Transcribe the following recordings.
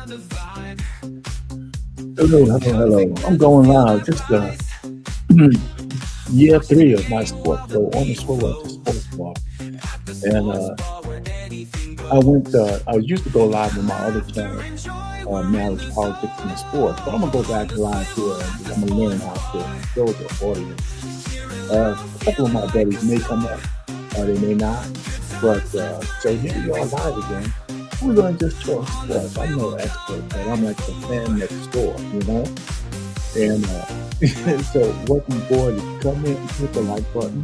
Hello, hello, hello. I'm going live. Just year three of my sports show on the Swivel at the Sports Bar. And I used to go live on my other channel, Marriage, Politics, and Sports. But I'm going to go back live here and I'm going to learn how to build the audience. A couple of my buddies may come up, or they may not. But so here we are live again. We're going to just talk sports. I'm no expert, but I'm like the fan next door, you know? And so welcome aboard. If you come in, hit the like button.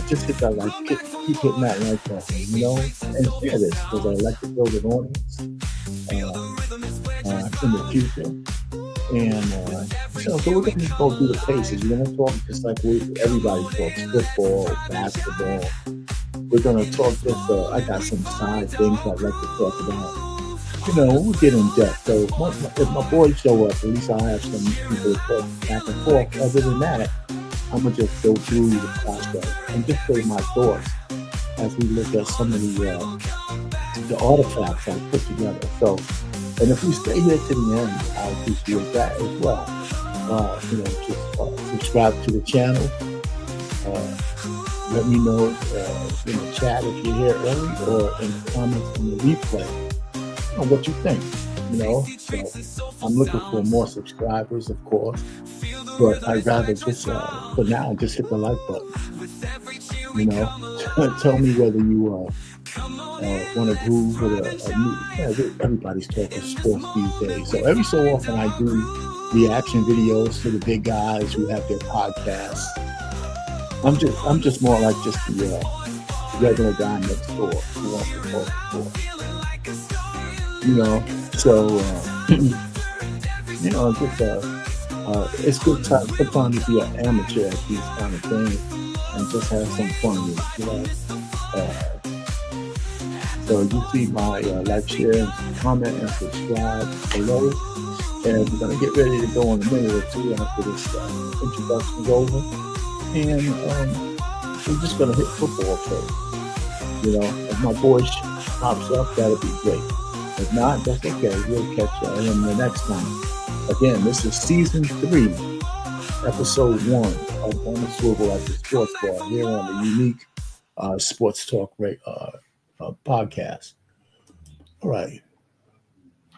Just hit that like, keep hitting that like button, you know? And share this, because I like to build an audience in the future. And so we're going to just go through the paces. We're going to talk just like everybody talks, football, basketball. We're going to talk just, I got some side things I'd like to talk about. You know, we'll get in depth. So if my boys show up, at least I'll have some people to talk back and forth. Other than that, I'm going to just go through the process and just say my thoughts as we look at some of the artifacts I put together. So, and if you stay here to the end, I'll appreciate that as well. You know, just subscribe to the channel. Let me know in the chat if you're here early or in the comments on the replay, you know, what you think. You know, so I'm looking for more subscribers, of course, but I'd rather just for now just hit the like button. You know, tell me whether you want to groove with a new. Yeah, everybody's talking sports these days, so every so often I do reaction videos to the big guys who have their podcasts. I'm just more like just the regular guy next door who wants to talk sports. You know, so you know, just it's good time sometimes to be an amateur at these kind of things and just have some fun with it, you know. So you see my like, share, and comment, and subscribe below. And we're gonna get ready to go in a minute or two after this introduction's over. And we're just going to hit football first. You know, if my voice pops up, that'll be great. If not, that's okay. We'll catch him the next time. Again, this is season 3, episode 1 of On the Swivel at the Sports Bar here on the unique Sports Talk podcast. All right.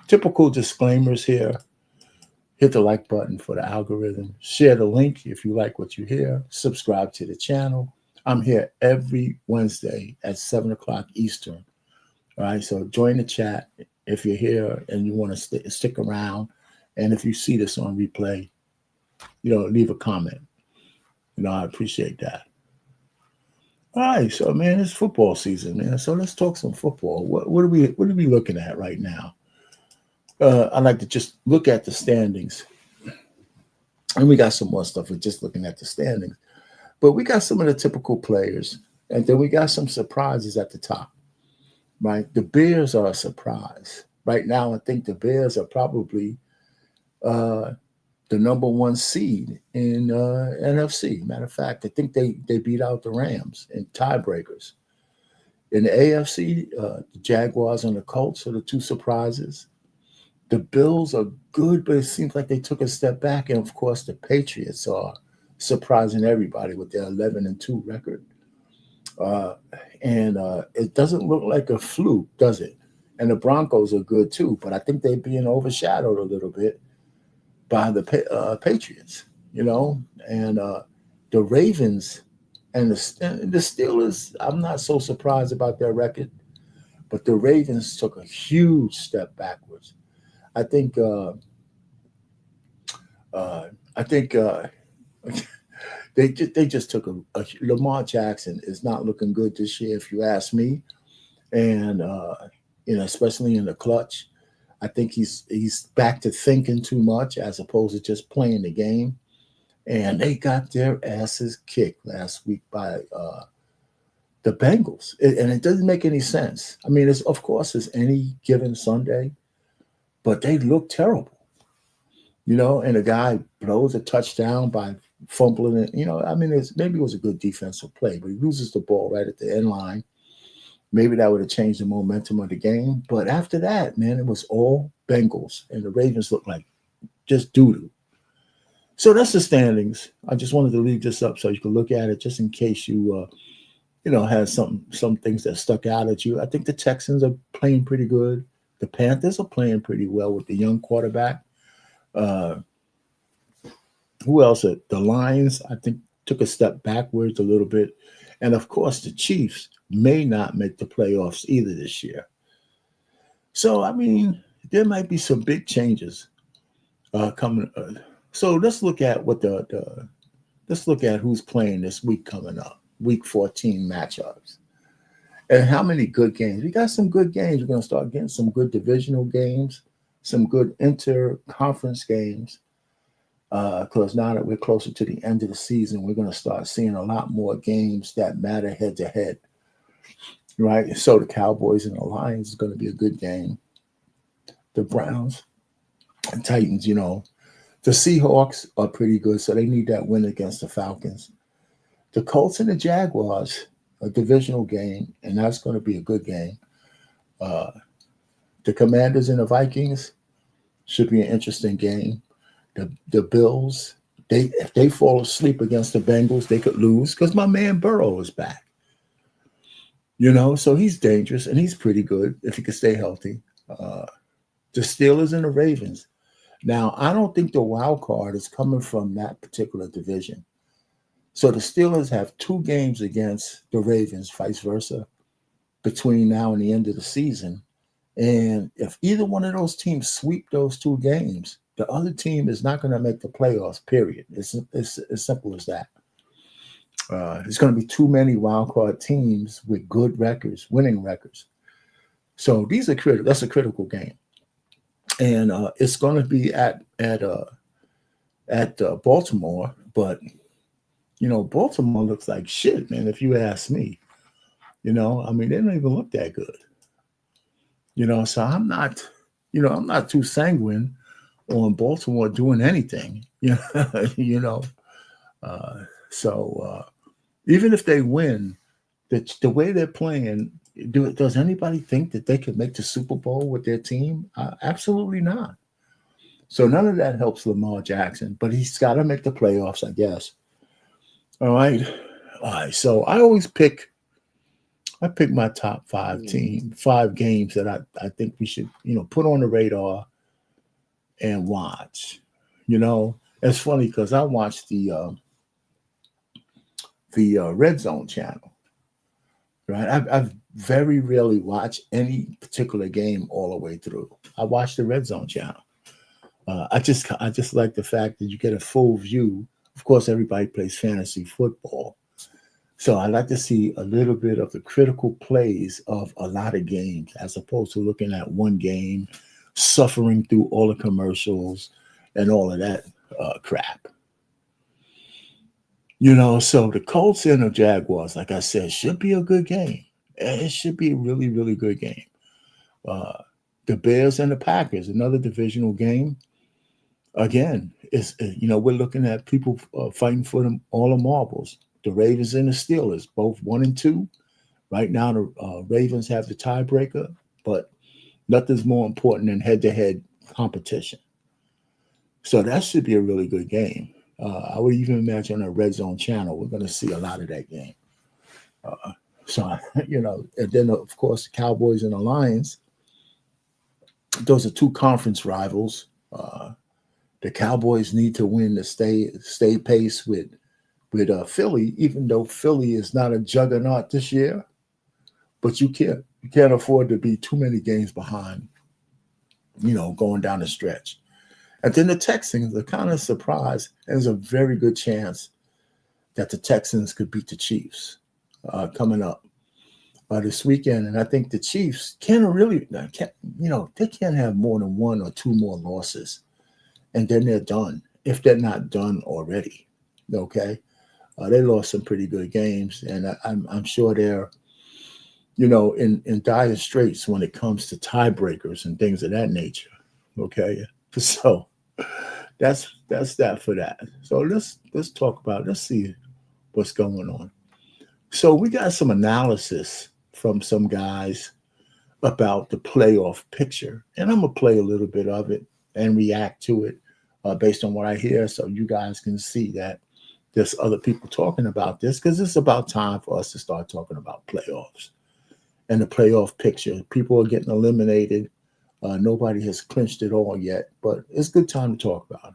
Typical disclaimers here. Hit the like button for the algorithm. Share the link if you like what you hear. Subscribe to the channel. I'm here every Wednesday at 7 o'clock Eastern. All right, so join the chat if you're here and you want to stick around. And if you see this on replay, you know, leave a comment. You know, I appreciate that. All right, so man, it's football season, man. So let's talk some football. What are we looking at right now? I like to just look at the standings. And we got some more stuff. We're just looking at the standings. But we got some of the typical players. And then we got some surprises at the top. Right? The Bears are a surprise. Right now, I think the Bears are probably the number 1 seed in NFC. Matter of fact, I think they beat out the Rams in tiebreakers. In the AFC, the Jaguars and the Colts are the 2 surprises. The Bills are good, but it seems like they took a step back. And, of course, the Patriots are surprising everybody with their 11-2 record. And it doesn't look like a fluke, does it? And the Broncos are good, too. But I think they're being overshadowed a little bit by the Patriots, you know. And the Ravens and the Steelers, I'm not so surprised about their record. But the Ravens took a huge step backwards. I think they just took a Lamar Jackson is not looking good this year, if you ask me, and you know, especially in the clutch. I think he's back to thinking too much as opposed to just playing the game. And they got their asses kicked last week by the Bengals, and it doesn't make any sense. I mean, of course, it's any given Sunday. But they look terrible, you know, and a guy blows a touchdown by fumbling it. You know, I mean, maybe it was a good defensive play, but he loses the ball right at the end line. Maybe that would have changed the momentum of the game. But after that, man, it was all Bengals, and the Ravens look like just doo-doo. So that's the standings. I just wanted to leave this up so you can look at it, just in case you had some things that stuck out at you. I think the Texans are playing pretty good. The Panthers are playing pretty well with the young quarterback. Uh, who else? The Lions, I think, took a step backwards a little bit. And of course, the Chiefs may not make the playoffs either this year. So, I mean, there might be some big changes coming. So let's look at let's look at who's playing this week coming up, week 14 matchups. And how many good games? We got some good games. We're going to start getting some good divisional games, some good inter-conference games. Because now that we're closer to the end of the season, we're going to start seeing a lot more games that matter head to head, right? So the Cowboys and the Lions is going to be a good game. The Browns and Titans, the Seahawks are pretty good, so they need that win against the Falcons. The Colts and the Jaguars, a divisional game, and that's going to be a good game. The Commanders and the Vikings should be an interesting game. The Bills, if they fall asleep against the Bengals, they could lose because my man Burrow is back. So he's dangerous and he's pretty good if he can stay healthy. The Steelers and the Ravens. Now, I don't think the wild card is coming from that particular division. So the Steelers have 2 games against the Ravens, vice versa, between now and the end of the season. And if either one of those teams sweep those 2 games, the other team is not going to make the playoffs, period. It's as simple as that. There's going to be too many wildcard teams with good records, winning records. So these are critical. That's a critical game. And it's going to be at Baltimore. But, Baltimore looks like shit, man, if you ask me. They don't even look that good. So I'm not too sanguine on Baltimore doing anything, So even if they win, the way they're playing, does anybody think that they could make the Super Bowl with their team? Absolutely not. So none of that helps Lamar Jackson, but he's got to make the playoffs, I guess. All right. So I always pick my top 5 games that I think we should, put on the radar and watch. It's funny because I watched the Red Zone channel, right? I've very rarely watched any particular game all the way through. I watch the Red Zone channel. I just like the fact that you get a full view. Of course, everybody plays fantasy football, so I like to see a little bit of the critical plays of a lot of games, as opposed to looking at one game, suffering through all the commercials and all of that crap. So the Colts and the Jaguars, like I said, should be a good game. It should be a really, really good game. The Bears and the Packers, another divisional game. Again, we're looking at people fighting for all the marbles. The Ravens and the Steelers, both 1-2. Right now, the Ravens have the tiebreaker, but nothing's more important than head-to-head competition. So that should be a really good game. I would even imagine on a Red Zone channel, we're going to see a lot of that game. And then, of course, the Cowboys and the Lions, those are 2 conference rivals. The Cowboys need to win to stay pace with Philly, even though Philly is not a juggernaut this year. But you can't afford to be too many games behind, going down the stretch. And then the Texans are kind of surprised. There's a very good chance that the Texans could beat the Chiefs coming up this weekend. And I think the Chiefs they can't have more than 1 or 2 more losses. And then they're done, if they're not done already. Okay? They lost some pretty good games. And I'm sure they're, in dire straits when it comes to tiebreakers and things of that nature. Okay? So that's that for that. So let's see what's going on. So we got some analysis from some guys about the playoff picture. And I'm going to play a little bit of it and react to it based on what I hear, so you guys can see that there's other people talking about this, because it's about time for us to start talking about playoffs and the playoff picture. People are getting eliminated. Nobody has clinched it all yet, but it's a good time to talk about it.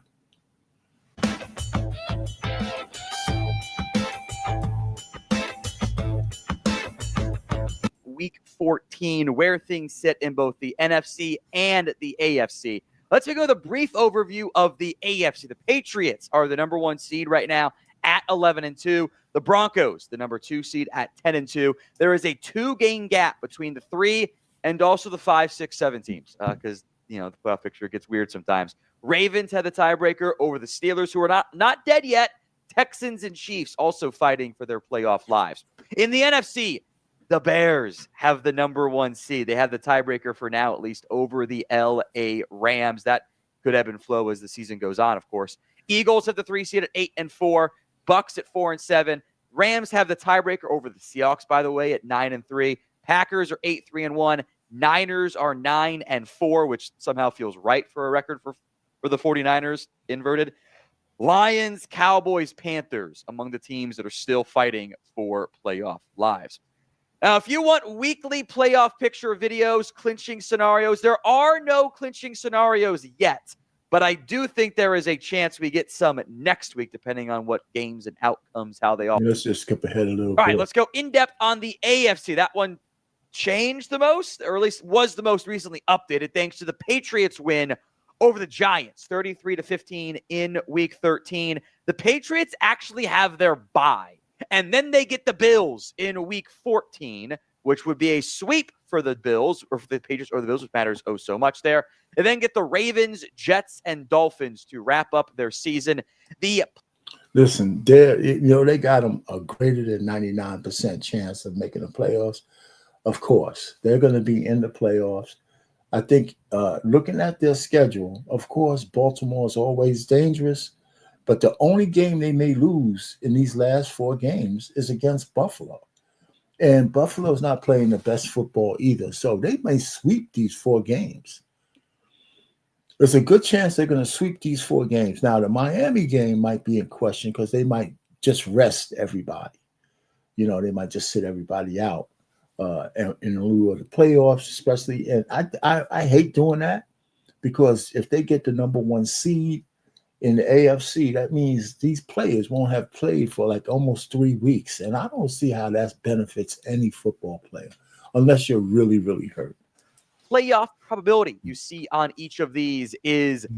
Week 14, where things sit in both the NFC and the AFC. Let's go with a brief overview of the AFC. The Patriots are the number 1 seed right now at 11-2. The Broncos, the number 2 seed at 10-2. There is a 2-game gap between the 3 and also the 5, 6, 7 teams, because the playoff picture gets weird sometimes. Ravens had the tiebreaker over the Steelers, who are not dead yet. Texans and Chiefs also fighting for their playoff lives. In the NFC, the Bears have the number 1 seed. They have the tiebreaker for now, at least, over the LA Rams. That could ebb and flow as the season goes on, of course. Eagles have the 3 seed at 8-4. Bucks at 4-7. Rams have the tiebreaker over the Seahawks, by the way, at 9-3. Packers are 8-3-1. Niners are 9-4, which somehow feels right for a record for the 49ers, inverted. Lions, Cowboys, Panthers among the teams that are still fighting for playoff lives. Now, if you want weekly playoff picture videos, clinching scenarios, there are no clinching scenarios yet, but I do think there is a chance we get some next week, depending on what games and outcomes, how they all. Let's just skip ahead a little bit. All right, let's go in depth on the AFC. That one changed the most, or at least was the most recently updated, thanks to the Patriots win over the Giants, 33-15 in Week 13. The Patriots actually have their bye. And then they get the Bills in Week 14, which would be a sweep for the Bills, or for the Patriots or the Bills, which matters oh so much there. And then get the Ravens, Jets, and Dolphins to wrap up their season. Listen, they got them a greater than 99% chance of making the playoffs. Of course, they're going to be in the playoffs. I think looking at their schedule, of course, Baltimore is always dangerous. But the only game they may lose in these last 4 games is against Buffalo. And Buffalo's not playing the best football either. So they may sweep these 4 games. There's a good chance they're going to sweep these 4 games. Now, the Miami game might be in question because they might just rest everybody. They might just sit everybody out in lieu of the playoffs, especially. And I hate doing that, because if they get the number 1 seed in the AFC, that means these players won't have played for like almost 3 weeks. And I don't see how that benefits any football player unless you're really, really hurt. Playoff probability you see on each of these is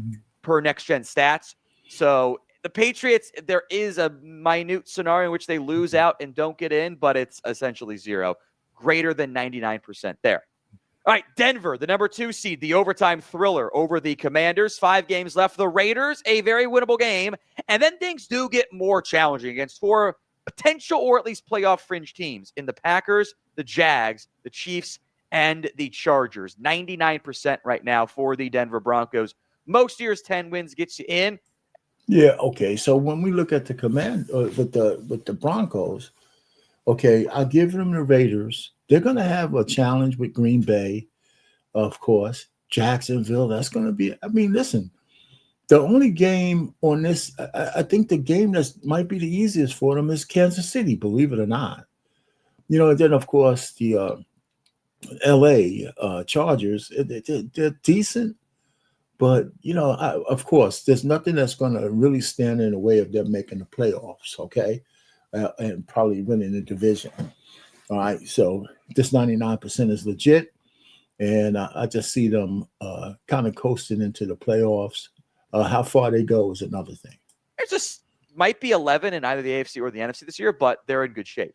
per Next Gen Stats. So the Patriots, there is a minute scenario in which they lose out and don't get in, but it's essentially 0. Greater than 99% there. All right, Denver, the number 2 seed, the overtime thriller over the Commanders. 5 games left. The Raiders, a very winnable game. And then things do get more challenging against 4 potential or at least playoff fringe teams in the Packers, the Jags, the Chiefs, and the Chargers. 99% right now for the Denver Broncos. Most years, 10 wins gets you in. Yeah, okay. So when we look at the with the Broncos, okay, I'll give them the Raiders. They're going to have a challenge with Green Bay, of course. Jacksonville, that's going to be – listen, the only game on this – I think the game that might be the easiest for them is Kansas City, believe it or not. And then, of course, the L.A. Chargers, they're decent. But, of course, there's nothing that's going to really stand in the way of them making the playoffs, okay, and probably winning the division. All right, so this 99% is legit, and I just see them kind of coasting into the playoffs. How far they go is another thing. It just might be 11 in either the AFC or the NFC this year, but they're in good shape.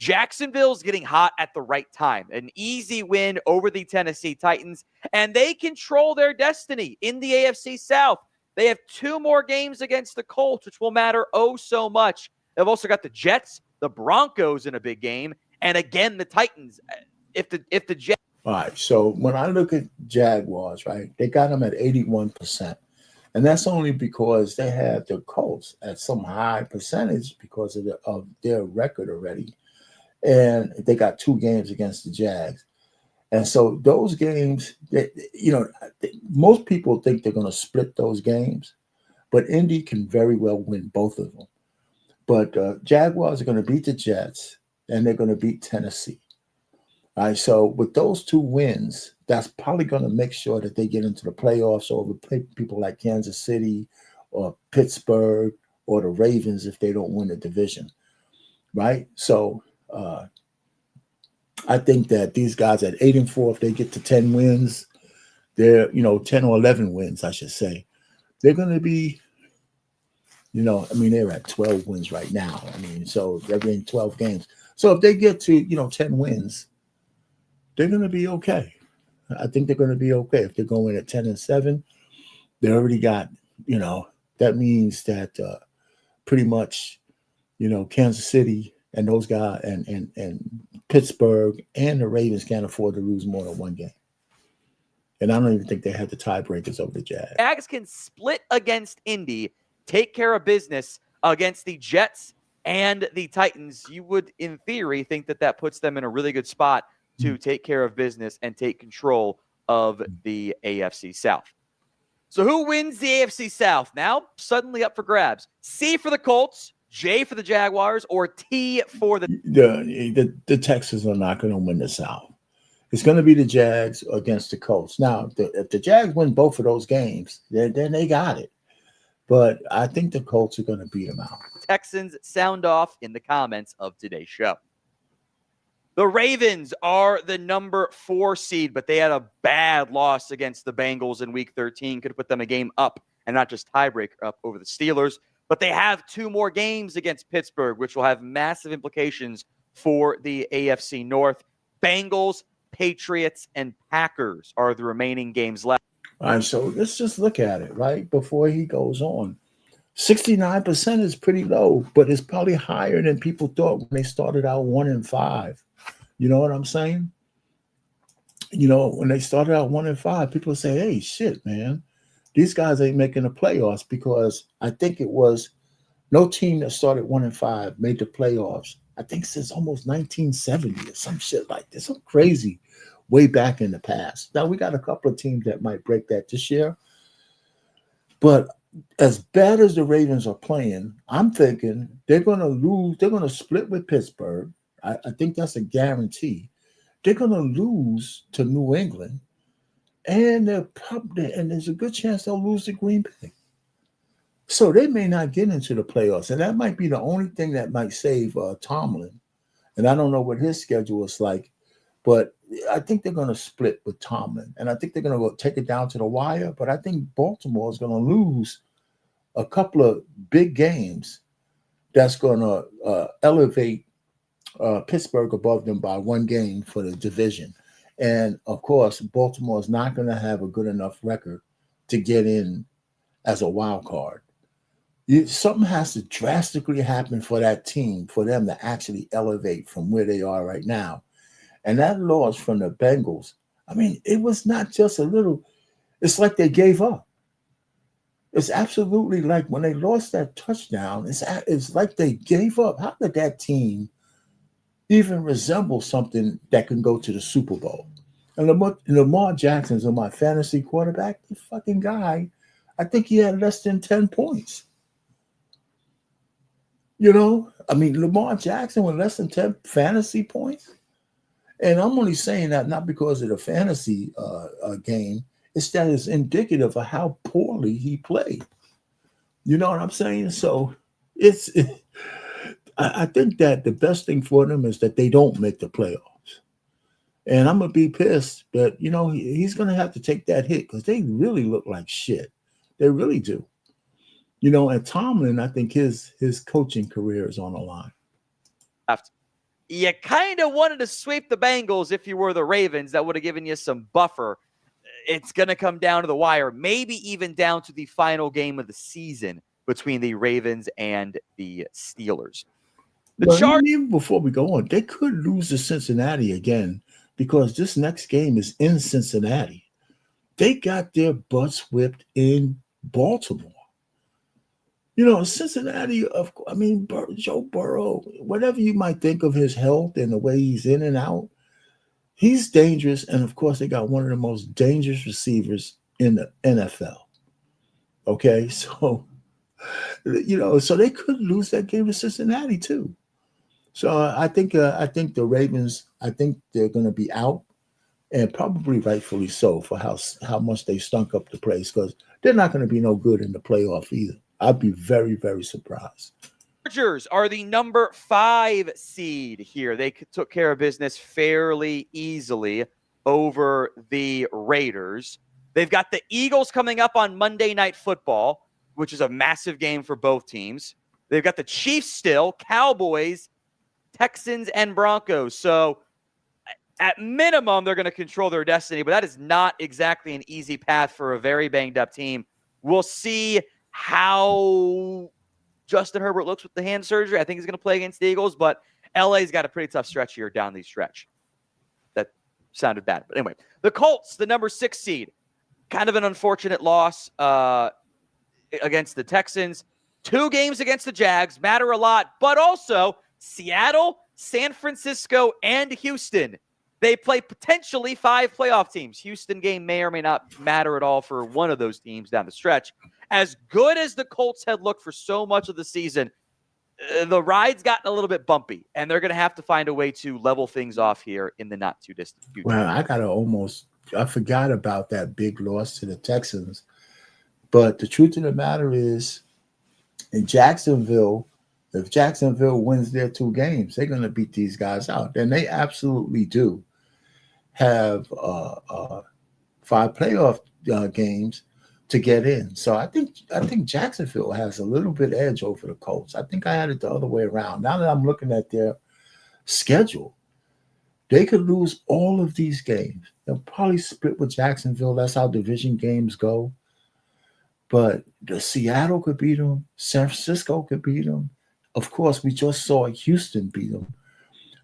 Jacksonville's getting hot at the right time. An easy win over the Tennessee Titans, and they control their destiny in the AFC South. They have 2 more games against the Colts, which will matter oh so much. They've also got the Jets, the Broncos in a big game, and again the Titans. If the Jets. All right, so when I look at Jaguars, right, they got them at 81%. And that's only because they had the Colts at some high percentage because of their record already. And they got 2 games against the Jags. And so those games, most people think they're going to split those games, but Indy can very well win both of them. But Jaguars are going to beat the Jets, and they're going to beat Tennessee. All right, so with those two wins, that's probably going to make sure that they get into the playoffs over people like Kansas City or Pittsburgh or the Ravens if they don't win the division, right? So I think that these guys at 8-4, if they get to 10 wins, they're 10 or 11 wins, I should say. They're going to be, they're at 12 wins right now. So they're in 12 games. So if they get to 10 wins, they're going to be okay. I think they're going to be okay. If they're going at 10-7, they already got, that means that pretty much, Kansas City and those guys and Pittsburgh and the Ravens can't afford to lose more than one game. And I don't even think they had the tiebreakers over the Jags. Jags can split against Indy, take care of business against the Jets and the Titans. You would, in theory, think that puts them in a really good spot to take care of business and take control of the AFC South. So who wins the AFC South? Now suddenly up for grabs. C for the Colts, J for the Jaguars, or T for the Texans are not going to win the South. It's going to be the Jags against the Colts. Now, if the Jags win both of those games, then they got it. But I think the Colts are going to beat them out. Texans sound off in the comments of today's show. The Ravens are the number 4 seed, but they had a bad loss against the Bengals in Week 13. Could put them a game up, and not just tiebreaker up over the Steelers. But they have 2 more games against Pittsburgh, which will have massive implications for the AFC North. Bengals, Patriots, and Packers are the remaining games left. All right, so let's just look at it, right, before he goes on. 69% is pretty low, but it's probably higher than people thought when they started out 1-5. You know what I'm saying? When they started out 1-5, people say, hey, shit, man, these guys ain't making the playoffs, because I think it was no team that started 1-5 made the playoffs, I think since almost 1970 or some shit like this. Some crazy way back in the past. Now we got a couple of teams that might break that this year. But as bad as the Ravens are playing, I'm thinking they're going to lose. They're going to split with Pittsburgh. I think that's a guarantee. They're going to lose to New England, and there's a good chance they'll lose to Green Bay. So they may not get into the playoffs, and that might be the only thing that might save Tomlin. And I don't know what his schedule is like, but I think they're going to split with Tomlin, and I think they're going to go take it down to the wire. But I think Baltimore is going to lose a couple of big games that's going to elevate Pittsburgh above them by 1 game for the division. And of course, Baltimore is not going to have a good enough record to get in as a wild card. Something has to drastically happen for that team, for them to actually elevate from where they are right now. And that loss from the Bengals, it was not just a little, it's like they gave up. It's absolutely like when they lost that touchdown, it's like they gave up. How could that team even resemble something that can go to the Super Bowl? And Lamar Jackson's on my fantasy quarterback. The fucking guy, I think he had less than 10 points. Lamar Jackson with less than 10 fantasy points. And I'm only saying that not because of the fantasy game. It's that it's indicative of how poorly he played. You know what I'm saying? So I think that the best thing for them is that they don't make the playoffs. And I'm going to be pissed, but, he's going to have to take that hit, because they really look like shit. They really do. And Tomlin, I think his coaching career is on the line. You kind of wanted to sweep the Bengals if you were the Ravens. That would have given you some buffer. It's going to come down to the wire, maybe even down to the final game of the season between the Ravens and the Steelers. Even before we go on, they could lose to Cincinnati again, because this next game is in Cincinnati. They got their butts whipped in Baltimore. Cincinnati, Joe Burrow, whatever you might think of his health and the way he's in and out, He's dangerous, and of course, they got one of the most dangerous receivers in the NFL. Okay, so so they could lose that game to Cincinnati too. So I think the Ravens, I think they're going to be out, and probably rightfully so for how much they stunk up the place, because they're not going to be no good in the playoff either. I'd be very, very surprised. Chargers are the number 5 seed here. They took care of business fairly easily over the Raiders. They've got the Eagles coming up on Monday Night Football, which is a massive game for both teams. They've got the Chiefs still, Cowboys, Texans, and Broncos. So at minimum, they're going to control their destiny, but that is not exactly an easy path for a very banged up team. We'll see how Justin Herbert looks with the hand surgery. I think he's going to play against the Eagles, but LA's got a pretty tough stretch here down the stretch. That sounded bad. But anyway, the Colts, the number 6 seed, kind of an unfortunate loss against the Texans. 2 games against the Jags matter a lot, but also Seattle, San Francisco, and Houston. They play potentially 5 playoff teams. Houston game may or may not matter at all for one of those teams down the stretch. As good as the Colts had looked for so much of the season, the ride's gotten a little bit bumpy, and they're going to have to find a way to level things off here in the not-too-distant future. Well, I forgot about that big loss to the Texans. But the truth of the matter is, in Jacksonville, if Jacksonville wins their 2 games, they're going to beat these guys out. And they absolutely do have 5 playoff games to get in. So I think Jacksonville has a little bit edge over the Colts. I think I had it the other way around. Now that I'm looking at their schedule, they could lose all of these games. They'll probably split with Jacksonville. That's how division games go. But the Seattle could beat them. San Francisco could beat them. Of course, we just saw Houston beat them.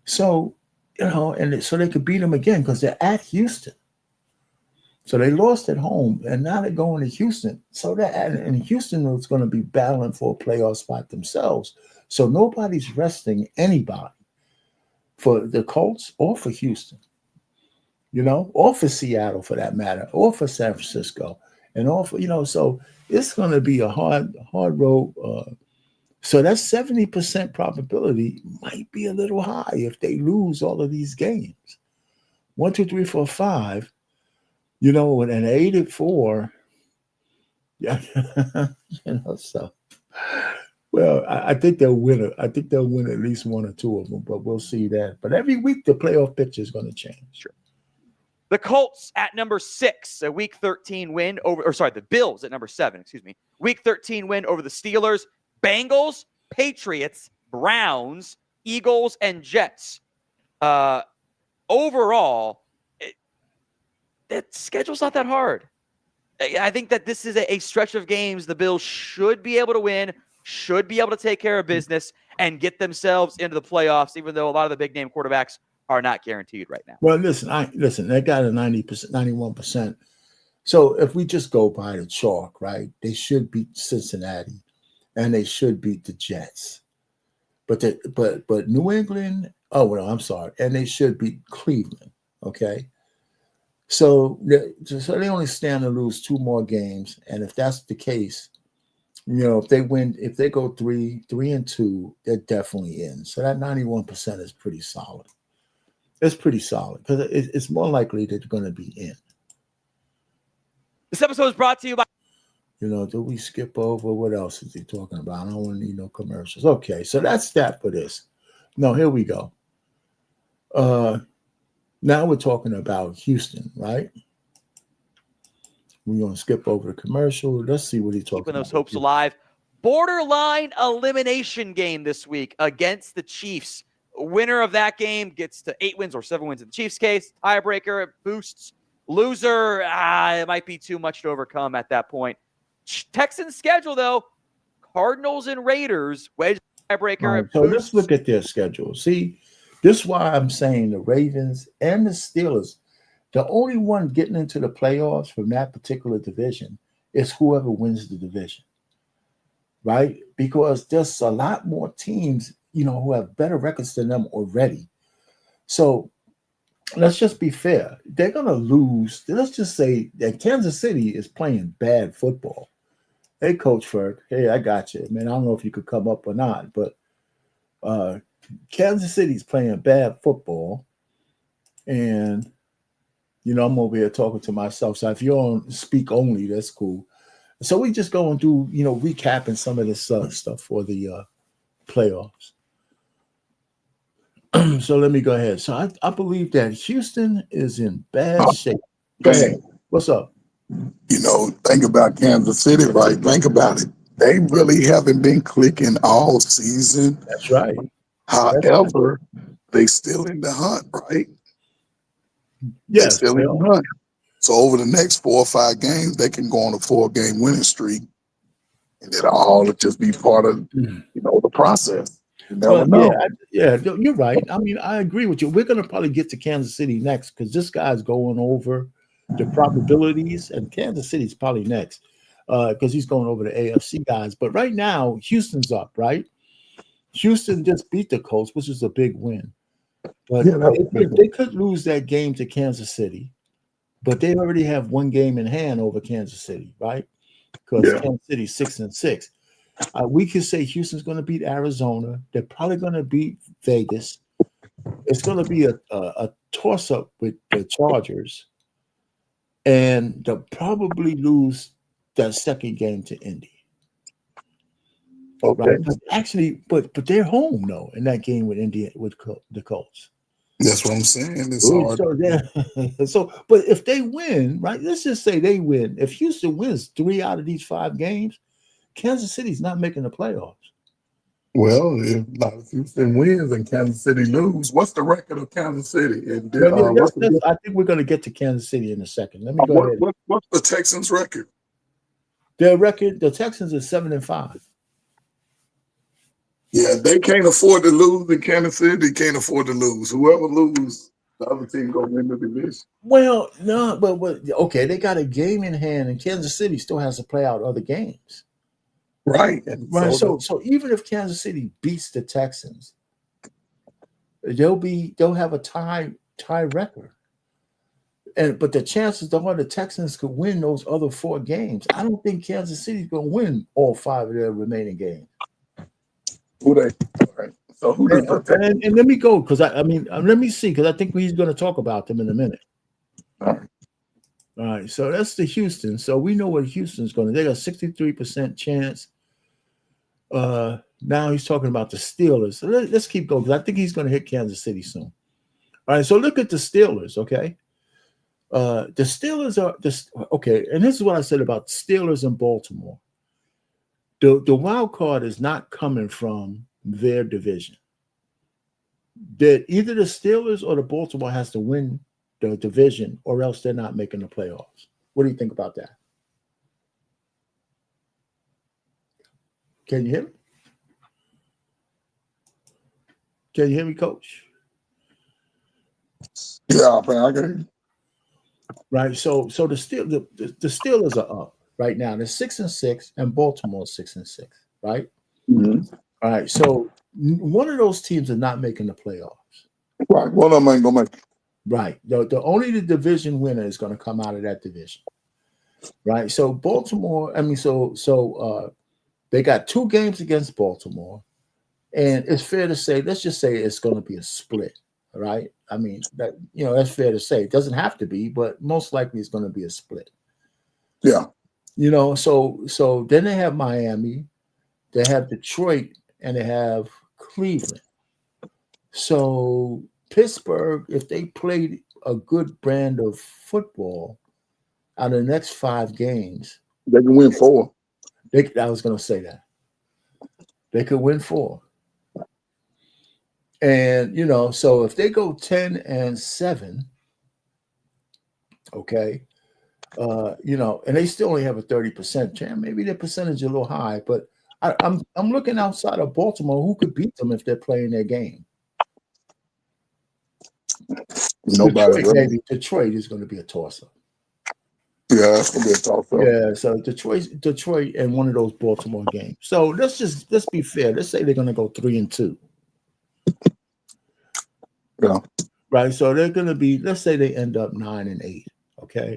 So, and so they could beat them again because they're at Houston. So they lost at home, and now they're going to Houston. So and Houston is going to be battling for a playoff spot themselves. So nobody's resting anybody for the Colts or for Houston, or for Seattle for that matter, or for San Francisco, and all for So it's going to be a hard road. So that 70% probability might be a little high if they lose all of these games. 1, 2, 3, 4, 5. And 8-4, yeah, so. Well, I think they'll win. I think they'll win at least 1 or 2 of them, but we'll see that. But every week the playoff picture is going to change. Sure. The Colts at number 6, a Week 13 win the Bills at number 7. Week 13 win over the Steelers, Bengals, Patriots, Browns, Eagles, and Jets. Overall, that schedule's not that hard. I think that this is a stretch of games the Bills should be able to win, should be able to take care of business, and get themselves into the playoffs, even though a lot of the big-name quarterbacks are not guaranteed right now. Well, listen, they got a 90%, 91%. So if we just go by the chalk, right, they should beat Cincinnati, and they should beat the Jets. But New England, and they should beat Cleveland, okay? So they only stand to lose 2 more games, and if that's the case, if they win, if they go 3-2, they're definitely in. So that 91% is pretty solid. It's pretty solid because it's more likely that they're going to be in. This episode is brought to you by. Do we skip over? What else is he talking about? I don't want to need no commercials. Okay, so that's that for this. No, here we go. Now we're talking about Houston, right? We're going to skip over the commercial. Let's see what he's talking about. Keeping those hopes alive. Borderline elimination game this week against the Chiefs. Winner of that game gets to 8 wins or 7 wins in the Chiefs' case. Tiebreaker, it boosts. Loser, it might be too much to overcome at that point. Texans schedule, though, Cardinals and Raiders. Wedge tiebreaker. Right, so let's look at their schedule. See, this is why I'm saying the Ravens and the Steelers, the only one getting into the playoffs from that particular division is whoever wins the division, right? Because there's a lot more teams, who have better records than them already. So let's just be fair. They're going to lose. Let's just say that Kansas City is playing bad football. Hey, Coach Ferg. Hey, I got you, man. I don't know if you could come up or not, but Kansas City's playing bad football, and I'm over here talking to myself. So if you're on speak only, that's cool. So we just go and do, recapping some of this stuff for the playoffs. So let me go ahead. So I believe that Houston is in bad shape. Go ahead. What's up? Think about Kansas City, right? Think about it. They really haven't been clicking all season. That's right. However, they still in the hunt, right? Yes. They still in the hunt. So over the next 4 or 5 games, they can go on a 4-game winning streak, and it'll all just be part of the process. You never know. Yeah, you're right. I mean, I agree with you. We're going to probably get to Kansas City next because this guy's going over the probabilities, and Kansas City's probably next because he's going over the AFC guys. But right now, Houston's up, right? Houston just beat the Colts, which is a big win. But they could lose that game to Kansas City, but they already have one game in hand over Kansas City, right? Because Kansas City's 6-6. We could say Houston's going to beat Arizona. They're probably going to beat Vegas. It's going to be a toss-up with the Chargers. And they'll probably lose that second game to Indy. Okay. Right? Actually, but they're home, though, in that game with Indy, with the Colts. That's what I'm saying. It's hard. But if they win, right, let's just say they win. If Houston wins 3 out of these 5 games, Kansas City's not making the playoffs. Well, if Houston wins and Kansas City lose, what's the record of Kansas City? I think we're going to get to Kansas City in a second. Let me go ahead. What's the Texans' record? Their record, the Texans are 7-5. Yeah, they can't afford to lose, and Kansas City can't afford to lose. Whoever loses, the other team gonna win the division. Well, no, but okay, they got a game in hand, and Kansas City still has to play out other games. Right. Right. So even if Kansas City beats the Texans, they'll have a tie record. But the chances are the Texans could win those other 4 games. I don't think Kansas City's gonna win all 5 of their remaining games. All right. So who does and let me go because let me see because I think he's going to talk about them in a minute. All right. So that's the Houston. So we know what Houston's going to. They got a 63% chance. Now he's talking about the Steelers. So let's keep going because I think he's going to hit Kansas City soon. All right. So look at the Steelers. Okay. The Steelers are okay. And this is what I said about Steelers and Baltimore. The wild card is not coming from their division. That either the Steelers or the Baltimore has to win the division, or else they're not making the playoffs. What do you think about that? Can you hear me? Can you hear me, Coach? Yeah, I can. Right. So the Steelers are up right now. They're 6-6, and Baltimore's 6-6. Right. Mm-hmm. All right. So one of those teams are not making the playoffs. Right. One of them ain't gonna make it. Right. The only the division winner is going to come out of that division. Right. So Baltimore. They got 2 games against Baltimore, and it's fair to say. Let's just say it's going to be a split. Right. I mean that's fair to say. It doesn't have to be, but most likely it's going to be a split. Yeah. So then they have Miami, they have Detroit, and they have Cleveland. So Pittsburgh, if they played a good brand of football out of the next 5 games, they can win 4. I was going to say that. They could win 4. And, so if they go 10-7, okay, and they still only have a 30% chance. Maybe their percentage is a little high, but I'm looking outside of Baltimore. Who could beat them if they're playing their game? Nobody. Detroit is going to be a toss-up. Yeah, that's going to be a toss-up. Yeah, so Detroit and one of those Baltimore games. So let's be fair. Let's say they're going to go 3-2. Yeah. right? So they're going to be, let's say they end up 9-8, okay?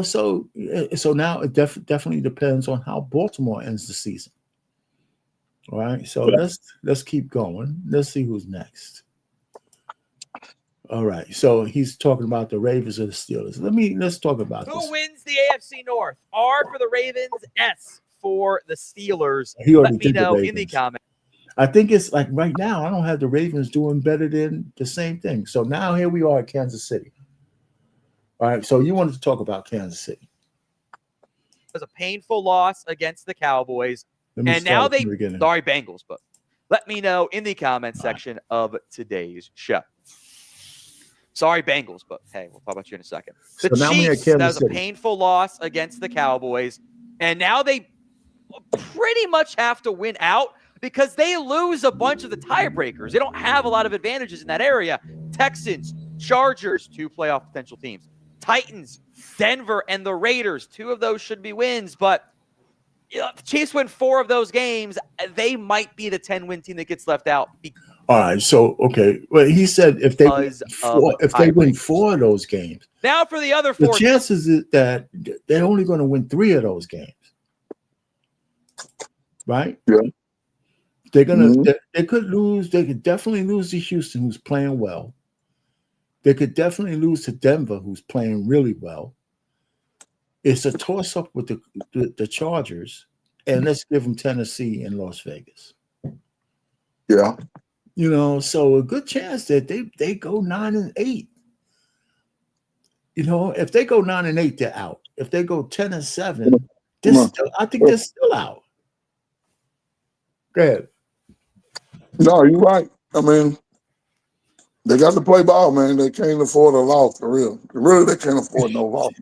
So now it definitely depends on how Baltimore ends the season. All right, so Yeah. let's keep going. Let's see who's next. All right, so he's talking about the Ravens or the Steelers. Let's talk about Who this. wins the AFC North? R for the Ravens, S for the Steelers. He already Let me did the know in the Ravens. comments. I think it's like right now, I don't have the Ravens doing better than the same thing. So now here we are at Kansas City. All right, so you wanted to talk about Kansas City. It was a painful loss against the Cowboys. Let me And start now from they, the beginning. sorry, Bengals, but let me know in the comments section of today's show. Sorry, Bengals, but hey, we'll talk about you in a second. The So now we're at Chiefs, that Kansas was a City. painful loss against the Cowboys. And now they pretty much have to win out because they lose a bunch of the tiebreakers. They don't have a lot of advantages in that area. Texans, Chargers, 2 playoff potential teams. Titans, Denver, and the Raiders. 2 of those should be wins, but if the Chiefs win 4 of those games, they might be the 10-win team that gets left out. All right, so okay. Well, he said if they win Tiebreakers. 4 of those games, Now for the other the 4. chances is that they're only going to win 3 of those games, right? Yeah. They're gonna. They could lose. They could definitely lose to Houston, who's playing well. They could definitely lose to Denver, who's playing really well. It's a toss-up with the Chargers, and let's give them Tennessee and Las Vegas. Yeah. So a good chance that they go 9-8. If they go 9-8, they're out. If they go 10-7, I think they're still out. Go ahead. No, you're right. I mean, they got to play ball, man. They can't afford a loss for real. Really, they can't afford no loss.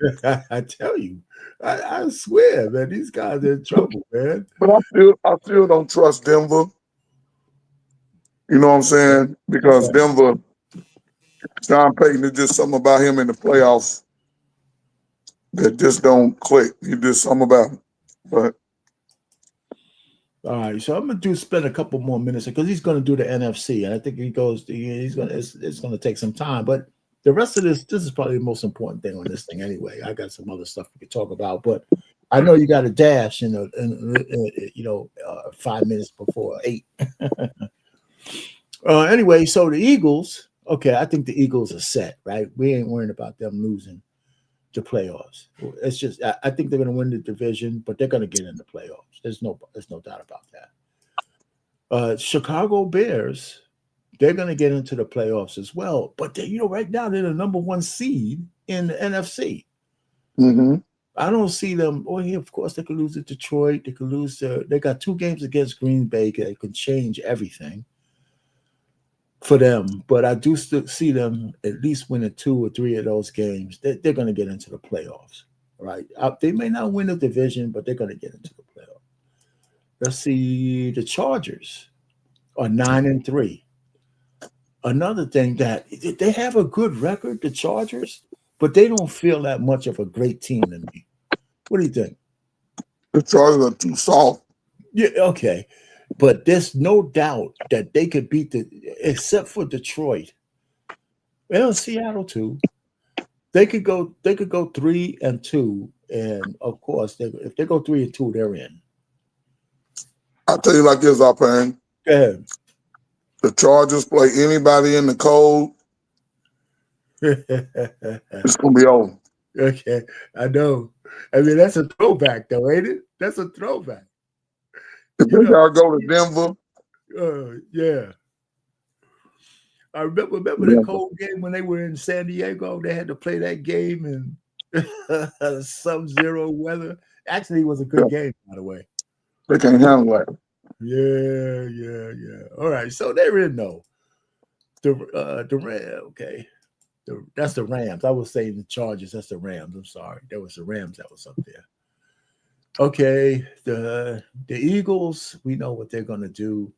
I tell you, I swear, man, these guys are in trouble, man. But I still don't trust Denver. You know what I'm saying? Because Denver, Sean Payton, there's just something about him in the playoffs that just don't click. You just something about him. But all right, so I'm gonna spend a couple more minutes because he's gonna do the NFC, and I think it's gonna take some time. But the rest of this is probably the most important thing on this thing anyway. I got some other stuff we could talk about, but I know you got a dash in 5 minutes before 8. Anyway, so the Eagles, okay, I think the Eagles are set, right? We ain't worrying about them losing the playoffs. It's just I think they're going to win the division, but they're going to get in the playoffs. There's no doubt about that. Chicago Bears, they're going to get into the playoffs as well, but right now they're the number 1 seed in the NFC. mm-hmm. I don't see them. Oh, yeah, of course they could lose to Detroit. They could lose they got 2 games against Green Bay that could change everything for them, but I do still see them at least winning 2 or 3 of those games. They're going to get into the playoffs, right? They may not win the division, but they're going to get into the playoffs. Let's see, the Chargers are 9-3. Another thing that they have a good record, the Chargers, but they don't feel that much of a great team to me. What do you think? The Chargers are too soft. Yeah, okay. But there's no doubt that they could beat except for Detroit. Well, Seattle too. They could go 3-2, and of course, if they go 3-2, they're in. I'll tell you like this, Alpine. Go ahead. The Chargers play anybody in the cold, it's gonna be over. Okay, I know. I mean, that's a throwback, though, ain't it? That's a throwback. If they gotta go to Denver, yeah. I remember the cold game when they were in San Diego. They had to play that game in sub-zero weather. Actually, it was a good game, by the way. they can't handle that. Yeah. All right, so they're in though. Okay. That's the Rams. I was saying the Chargers. That's the Rams. I'm sorry. That was the Rams that was up there. Okay, the Eagles, we know what they're going to do.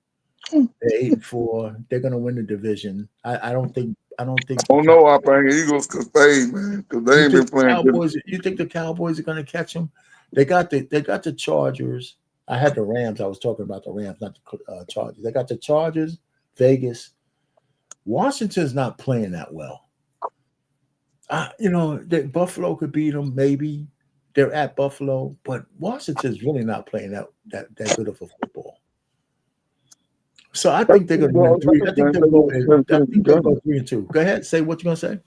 They're 8-4. They're going to win the division. I don't think. Oh no, I think Eagles could fade, man, because they ain't been playing Cowboys. You think the Cowboys are going to catch them? They got the Chargers. I had the Rams. I was talking about the Rams, not the Chargers. They got the Chargers, Vegas, Washington's not playing that well. Buffalo could beat them, maybe. They're at Buffalo, but Washington's really not playing that good of a football. So I think they're going to win 3. I think they'll go 3-2. Go ahead, say what you're going to say.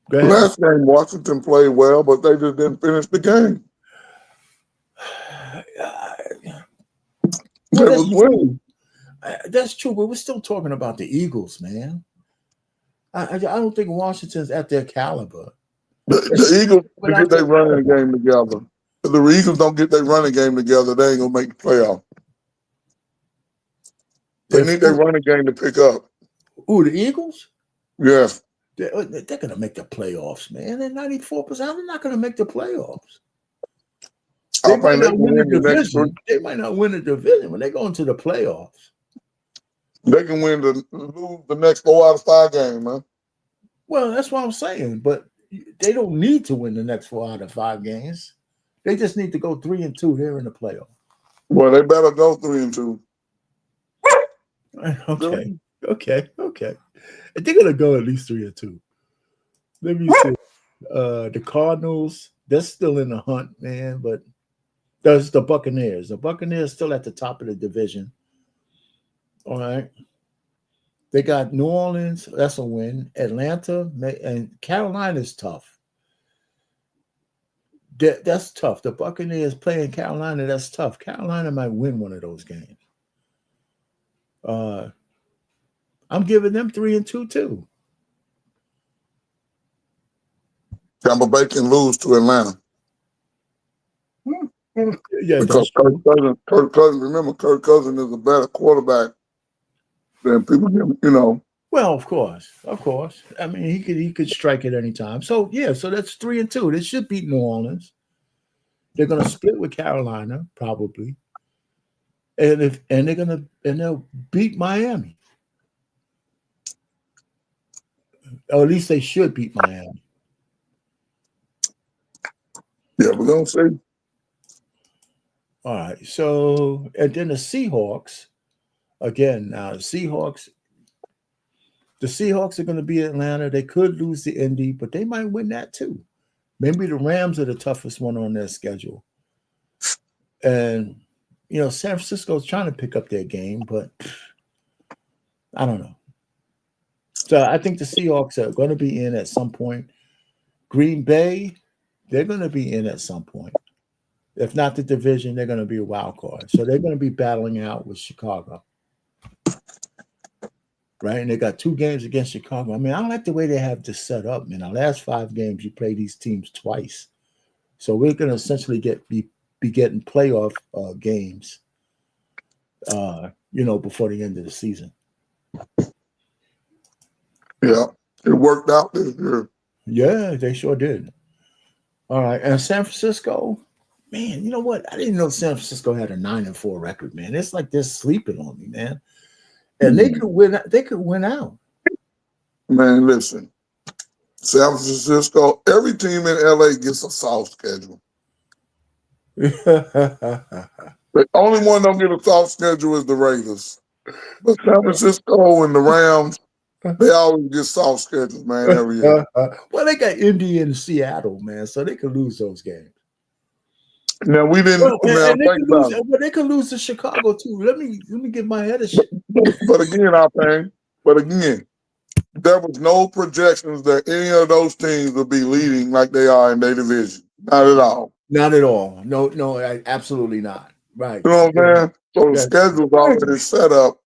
Go ahead. Last game, Washington played well, but they just didn't finish the game. They was winning. That's true, but we're still talking about the Eagles, man. I don't think Washington's at their caliber. The Eagles get their running game together. If the Eagles don't get their running game together, they ain't gonna make the playoff. They need their running game to pick up. Ooh, the Eagles? Yeah. They're going to make the playoffs, man. They're 94%. They're not going to make the playoffs. They might not win the division. They might not win the division when they go into the playoffs. They can lose the next 4 out of 5 games, man. Well, that's what I'm saying. But they don't need to win the next 4 out of 5 games. They just need to go 3-2 here in the playoff. Well, they better go 3-2. Okay. They're gonna go at least 3-2. Let me see. The Cardinals, they're still in the hunt, man. But there's the Buccaneers. The Buccaneers still at the top of the division. All right. They got New Orleans. That's a win. Atlanta and Carolina's tough. That's tough. The Buccaneers playing Carolina. That's tough. Carolina might win one of those games. I'm giving them 3-2 too. Tampa Bay can lose to Atlanta. Yeah, because Kirk Cousins, remember, Kirk Cousins is a better quarterback than people give, Well, of course. I mean, he could strike at any time. So yeah, so that's 3-2. They should beat New Orleans. They're gonna split with Carolina, probably. And they'll beat Miami. Or at least they should beat Miami. Yeah, we're gonna see. All right. So, and then the Seahawks, again, now the Seahawks are going to be Atlanta. They could lose to Indy, but they might win that too. Maybe the Rams are the toughest one on their schedule. And, San Francisco's trying to pick up their game, but I don't know. So I think the Seahawks are going to be in at some point. Green Bay, they're going to be in at some point. If not the division, they're going to be a wild card. So they're going to be battling out with Chicago. Right? And they got 2 games against Chicago. I mean, I like the way they have this set up, man. The last 5 games, you play these teams twice. So we're going to essentially be getting playoff games, before the end of the season. Yeah, it worked out this year. Yeah, they sure did. All right. And San Francisco, man, you know what? I didn't know San Francisco had a 9-4 record, man. It's like they're sleeping on me, man. And they could win. They could win out. Man, listen, San Francisco. Every team in LA gets a soft schedule. The only one don't get a soft schedule is the Raiders. But San Francisco and the Rams, they always get soft schedules, man, every year. Well, they got Indy and Seattle, man, so they could lose those games. Now we didn't. They could lose to Chicago too. Let me get my head a shit. But again, there was no projections that any of those teams would be leading like they are in their division. Not at all. Not at all. No, absolutely not. Right. You know what I'm saying? So the schedule's already set up.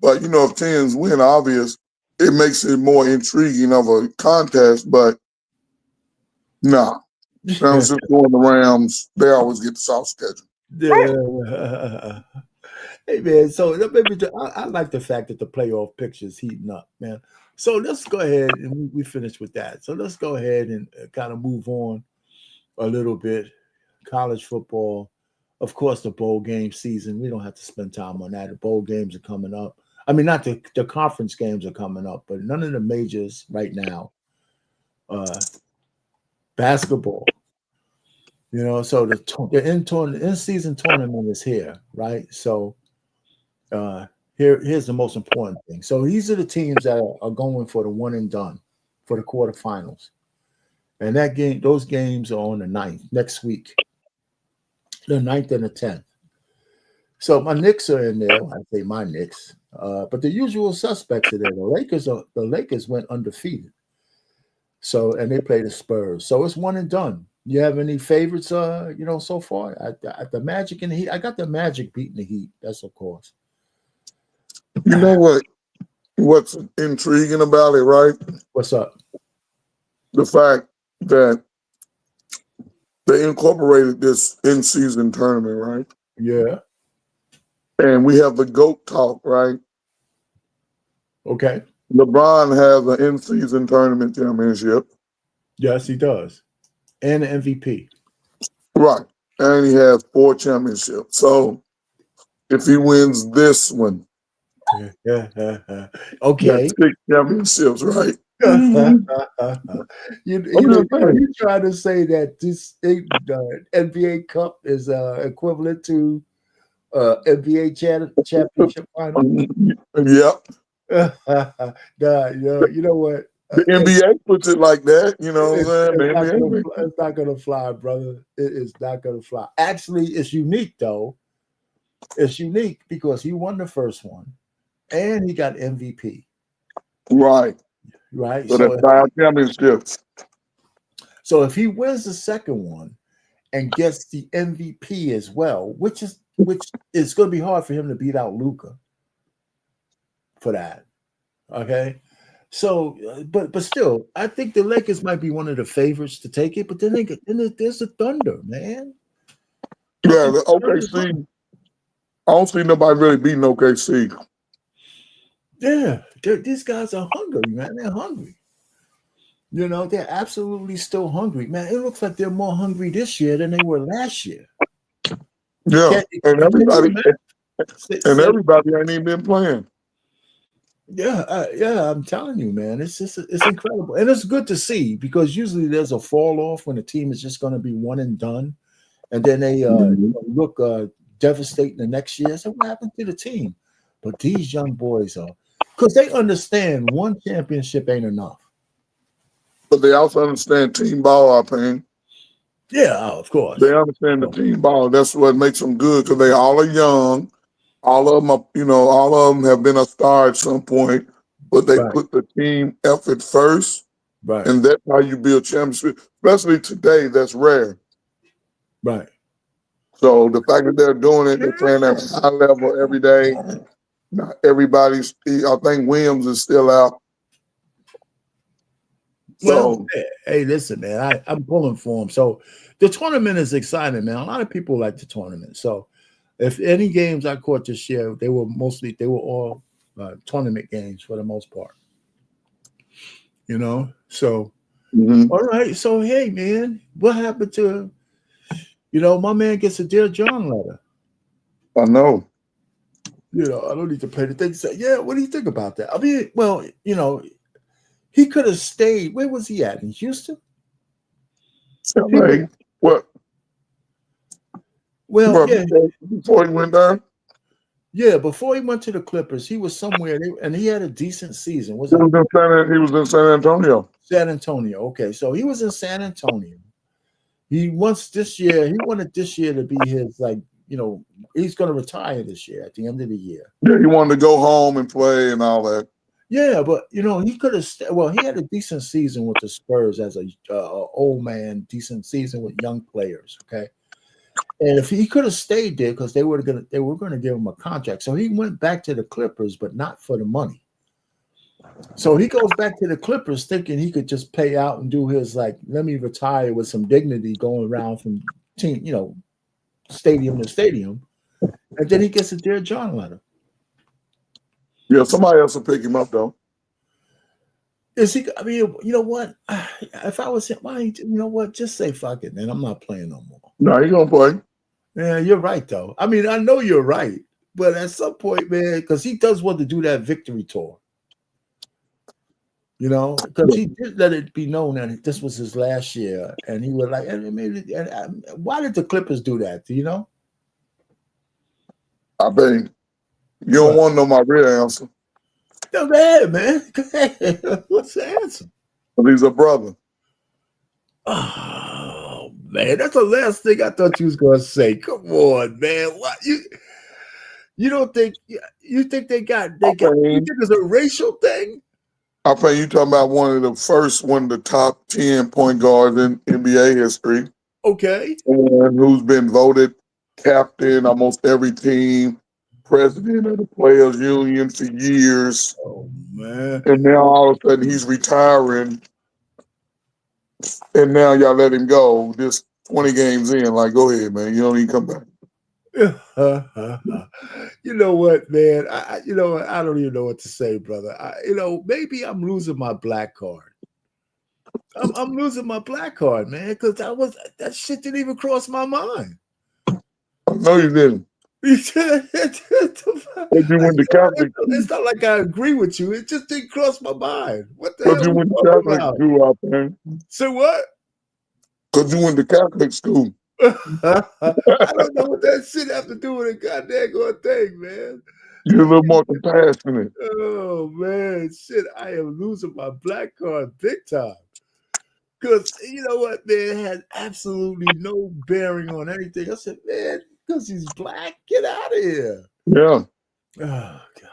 But if teams win, obvious, it makes it more intriguing of a contest. But nah. San Francisco and the Rams, they always get the soft schedule. Yeah. Hey, man, so I like the fact that the playoff picture is heating up, man. So let's go ahead and we finished with that. So let's go ahead and kind of move on a little bit. College football, of course, the bowl game season. We don't have to spend time on that. The bowl games are coming up. I mean, not the conference games are coming up, but none of the majors right now. Basketball, so the in-season tournament is here, right? So Here's the most important thing. So these are the teams that are going for the one and done for the quarterfinals. And those games are on the 9th, next week. The 9th and the 10th. So my Knicks are in there. I say my Knicks. But the usual suspects are there. The Lakers went undefeated. So, and they play the Spurs. So it's one and done. You have any favorites, so far? The Magic and the Heat. I got the Magic beating the Heat. That's of course. You know what's intriguing about it, right? What's up? The fact that they incorporated this in-season tournament, right? Yeah. And we have the GOAT talk, right? Okay. LeBron has an in-season tournament championship. Yes, he does. And an MVP. Right. And he has 4 championships. So if he wins this one, okay. that's 6 championships, right? You trying to say that this NBA Cup is equivalent to NBA championship final? Yep. You know what? The NBA puts it like that, you know what I'm saying? It's not gonna fly, brother. It is not gonna fly. Actually, it's unique though. It's unique because he won the first one and he got MVP. Right. Right. So that's 5 championships. So if he wins the second one and gets the MVP as well, which is going to be hard for him to beat out Luka for that. Okay. So, but still, I think the Lakers might be one of the favorites to take it. But then there's the Thunder, man. Yeah, the OKC. I don't see nobody really beating OKC. Yeah, these guys are hungry, man. They're hungry. They're absolutely still hungry, man. It looks like they're more hungry this year than they were last year. Yeah, and everybody ain't even been playing. Yeah, I'm telling you, man, it's incredible, and it's good to see because usually there's a fall off when a team is just going to be one and done, and then they look devastating the next year. So what happened to the team? But these young boys are, because they understand one championship ain't enough. But they also understand team ball, I think. Yeah, of course. They understand the team ball. That's what makes them good because they all are young. All of them are, all of them have been a star at some point, but they put the team effort first. Right. And that's how you build championship. Especially today, that's rare. Right. So the fact that they're doing it, they're playing at a high level every day. Not everybody's, I think Williams is still out. Well, hey, listen, man, I'm pulling for him. So the tournament is exciting, man. A lot of people like the tournament. So if any games I caught this year, they were all tournament games for the most part. So all right. So hey, man, what happened to my man gets a Dear John letter? I know. I don't need to play the thing. Say, yeah, what do you think about that? I mean, well, he could have stayed. Where was he at? In Houston? LA. What? Well, yeah. Before he went there? Yeah, before he went to the Clippers, he was somewhere, and he had a decent season. He was in San Antonio. San Antonio. Okay, so he was in San Antonio. He wanted this year to be his, he's going to retire this year at the end of the year. Yeah, he wanted to go home and play and all that. Yeah, but he could have. He had a decent season with the Spurs as a old man. Decent season with young players. Okay, and if he could have stayed there, because they were going to give him a contract, so he went back to the Clippers, but not for the money. So he goes back to the Clippers thinking he could just pay out and do his let me retire with some dignity, going around from team, stadium to stadium, and then he gets a Dear John letter. Yeah, somebody else will pick him up though. Is he? I mean, you know what? If I was him, just say fuck it, man. I'm not playing no more. No, he's gonna play. Yeah, you're right though. I mean, I know you're right, but at some point, man, because he does want to do that victory tour. Because he did let it be known that this was his last year, and he was like, why did the Clippers do that? Do you know? I think You don't want to know my real answer. No, go ahead, man. Go ahead. What's the answer? But he's a brother. Oh man, that's the last thing I thought you was gonna say. Come on, man. What you don't think you think they got you think it's a racial thing? I think you talking about one of the top 10 point guards in NBA history. Okay. And who's been voted captain almost every team, president of the Players Union for years. Oh man. And now all of a sudden he's retiring. And now y'all let him go just 20 games in. Like, go ahead, man. You don't even come back. You know what, man? I don't even know what to say, brother. Maybe I'm losing my black card. I'm losing my black card, man, because that shit didn't even cross my mind. No, you didn't. It's not like I agree with you. It just didn't cross my mind. What the hell? You went to Catholic school out there. So what? Because you went to Catholic school. I don't know what that shit have to do with a goddamn thing, man. You're a little more compassionate. Oh man, shit! I am losing my black card big time. Because you know what, man, it had absolutely no bearing on anything. I said, man, because he's black, get out of here. Yeah. Oh God.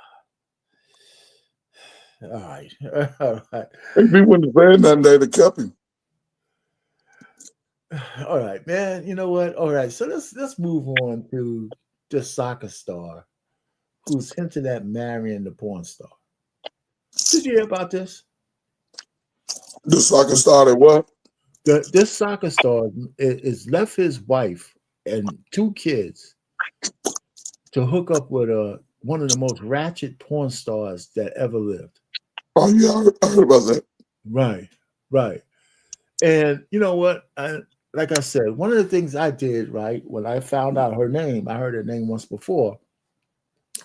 All right. All right. If he wouldn't have said nothing, they'd have kept him. All right, man. You know what? All right. So let's move on to the soccer star who's hinted at marrying the porn star. Did you hear about this? The soccer star that what? This soccer star is left his wife and 2 kids to hook up with one of the most ratchet porn stars that ever lived. Oh yeah, I heard about that. Right. And you know what? Like I said, one of the things I did, right, when I found out her name, I heard her name once before,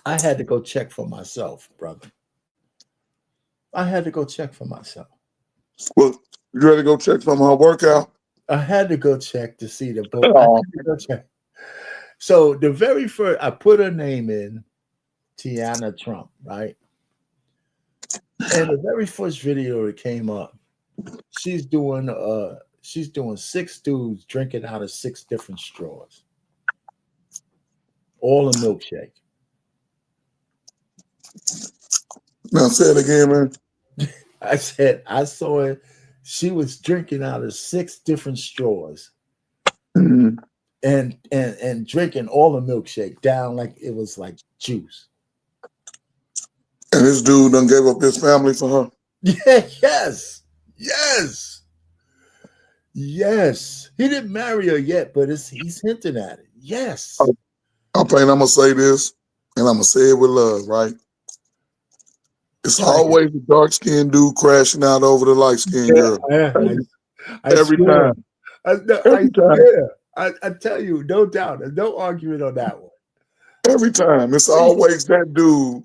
I had to go check for myself, brother. I had to go check for myself. Well, you ready to go check from her workout? I had to go check to see the book. I had to go check. So the very first, I put her name in, Tiana Trump, right? And the very first video that came up, she's doing 6 dudes drinking out of 6 different straws, all a milkshake. Now say it again, man. I said I saw it. She was drinking out of 6 different straws, Mm-hmm. and drinking all the milkshake down like it was like juice. And this dude done gave up his family for her. Yeah, yes. He didn't marry her yet, but he's hinting at it. Yes. I'm gonna say this, and I'm gonna say it with love, right? It's always the dark-skinned dude crashing out over the light-skinned girl. Every time. I tell you, no doubt. There's no argument on that one. Every time. It's always that dude.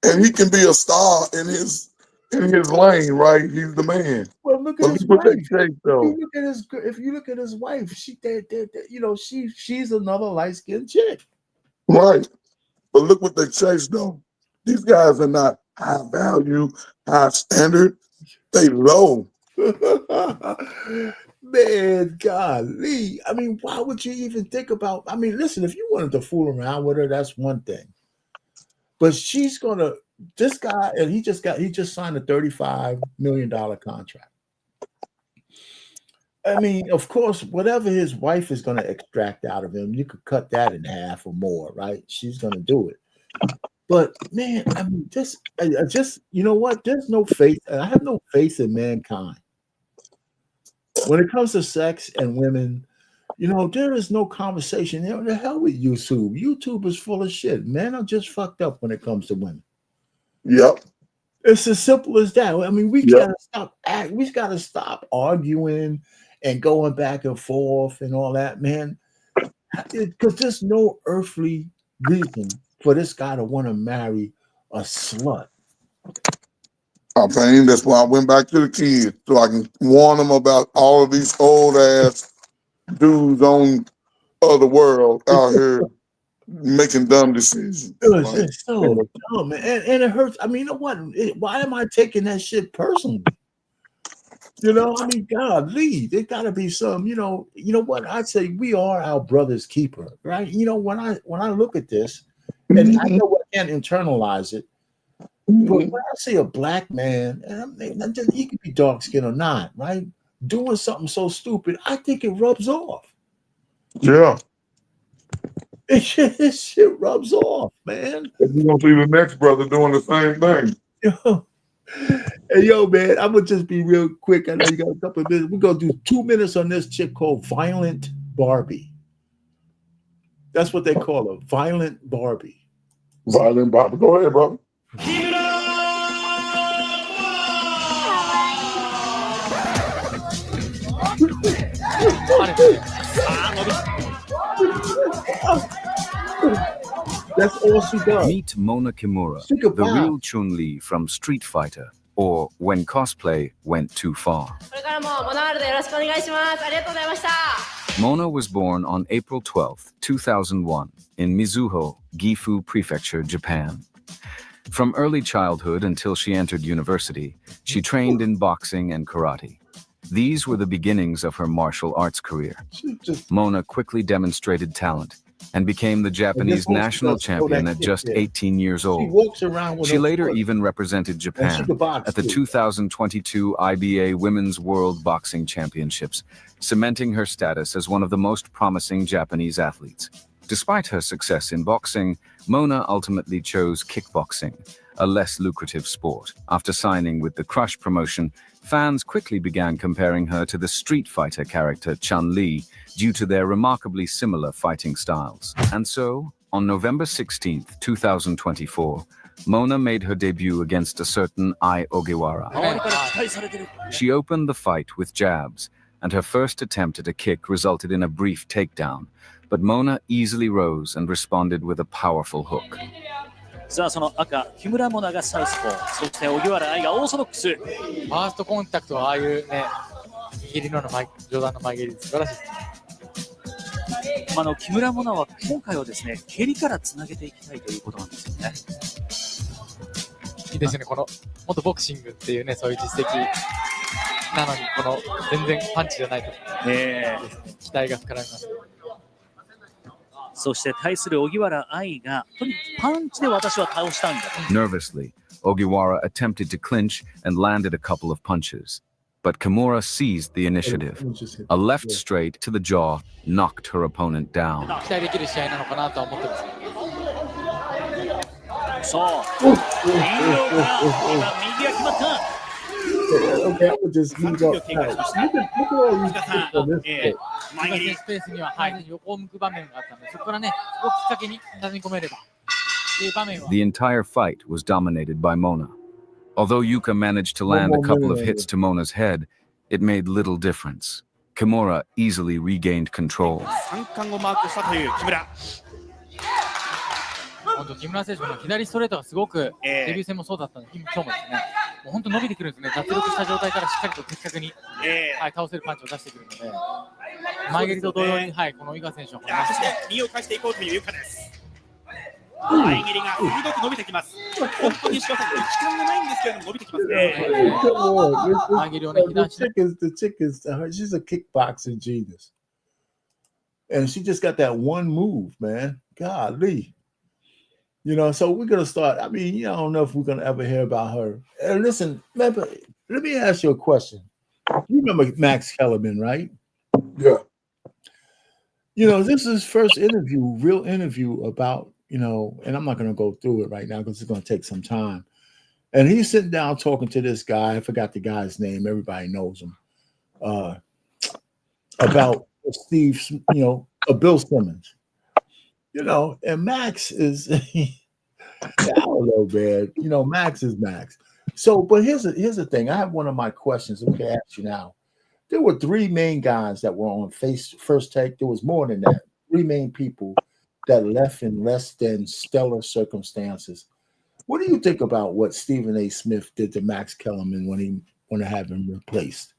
And he can be a star in his lane, right? He's the man. Well, look at his wife. If you look at his wife, she's another light-skinned chick. Right. But look what they chase, though. These guys are not high value, high standard. They low. Man, golly. I mean, why would you even think about? I mean, listen, if you wanted to fool around with her, that's one thing. But this guy, and he just signed a $35 million contract. I mean, of course, whatever his wife is going to extract out of him, you could cut that in half or more, right? She's going to do it. But man, I mean, you know what? There's no faith. I have no faith in mankind. When it comes to sex and women, there is no conversation. The hell with YouTube. YouTube is full of shit. Men are just fucked up when it comes to women. Yep. It's as simple as that. I mean, we gotta stop. We gotta stop arguing and going back and forth and all that, man. Because there's no earthly reason for this guy to want to marry a slut. I mean, that's why I went back to the kids, so I can warn them about all of these old ass dudes on other world out here making dumb decisions. It's so dumb, man. And it hurts. I mean, you know what? Why am I taking that shit personally? You know, I mean, God, Lee, there gotta be some, you know what? I'd say we are our brother's keeper, right? You know, when I look at this, and I know I can't internalize it, but when I see a black man, and I mean, he could be dark skinned or not, right? Doing something so stupid, I think it rubs off. Yeah. This shit rubs off, man. You're gonna see the next brother doing the same thing. Yo. Hey, yo, man, I'm gonna just be real quick. I know you got a couple of minutes. We're gonna do 2 minutes on this chick called Violent Barbie. That's what they call her, Violent Barbie. Violent Barbie. Go ahead, brother. That's all she does. Meet Mona Kimura, She could the pop. real Chun-Li from Street Fighter, or When Cosplay Went Too Far. これからもモノワールドよろしくお願いします。ありがとうございました。 Mona was born on April 12, 2001, in Mizuho, Gifu Prefecture, Japan. From early childhood until she entered university, she trained in boxing and karate. These were the beginnings of her martial arts career. She just Mona quickly demonstrated talent and became the Japanese one national does throw that champion at kick just there. 18 years she old. walks around with She her later foot, even represented and she Japan could box at the too. 2022 IBA Women's World Boxing Championships, cementing her status as one of the most promising Japanese athletes. Despite her success in boxing, Mona ultimately chose kickboxing, a less lucrative sport. After signing with the Crush promotion, fans quickly began comparing her to the Street Fighter character Chun-Li due to their remarkably similar fighting styles. And so, on November 16, 2024, Mona made her debut against a certain Ai Ogiwara. 周りから期待されてる。 She opened the fight with jabs, and her first attempt at a kick resulted in a brief takedown. But Mona easily rose and responded with a powerful hook. さあその赤木村モナがサウスポー、そして荻原愛がオーソドックス。ファーストコンタクトはああいうね、握りの上段の前蹴り素晴らしいですね。木村モナは今回はですね、蹴りからつなげていきたいということなんですよね。いいですよね、この元ボクシングっていうね、そういう実績なのに、この全然パンチじゃないとですね、期待が膨らみます。そして対する荻原愛がとにかくパンチで私は倒したんだと。 Nervously, Ogiwara attempted to clinch and landed a couple of punches. But Kimura seized the initiative. It was just hit. A left straight to the jaw knocked her opponent down. 期待できる試合なのかなとは思ってます。そう。右が決まった。 Okay, I would just move up. Look at all these kids on this kid. 前蹴り。スペースには、横を向く場面があったので、そこからね、そこをきっかけに畳み込めればっていう場面は The entire fight was dominated by Mona. Although Yuka managed to land a couple of hits to Mona's head, it made little difference. Kimura easily regained control. 三冠をマークしたという木村。本当木村選手の左ストレートがすごく、デビュー戦もそうだったので、今日もですね、もう本当伸びてくるんですね。脱力した状態からしっかりと的確に、倒せるパンチを出してくるので、前蹴りと同様に、この井川選手のこのそして右を返していこうというゆかです。前蹴りが鋭く伸びてきます。本当に柴崎時間がないんですけれども伸びてきますね。 Come on. 前蹴りをね、被弾し The chick is she's a kickboxing genius. And she just got that one move, man. Golly. You know, so we're gonna start. I mean, I don't know if we're gonna ever hear about her. And listen, remember, let me ask you a question. You remember Max Kellerman, right? Yeah. You know, this is his first interview, real interview about, you know, and I'm not gonna go through it right now because it's gonna take some time. And he's sitting down talking to this guy. I forgot the guy's name. Everybody knows him. About Steve, you know, Bill Simmons. You know, and Max is, I don't know, man. You know, Max is Max. So, but here's the thing. I have one of my questions that we can ask you now. There were three main guys that were on First Take. There was more than that. Three main people that left in less than stellar circumstances. What do you think about what Stephen A. Smith did to Max Kellerman when he wanted to have him replaced?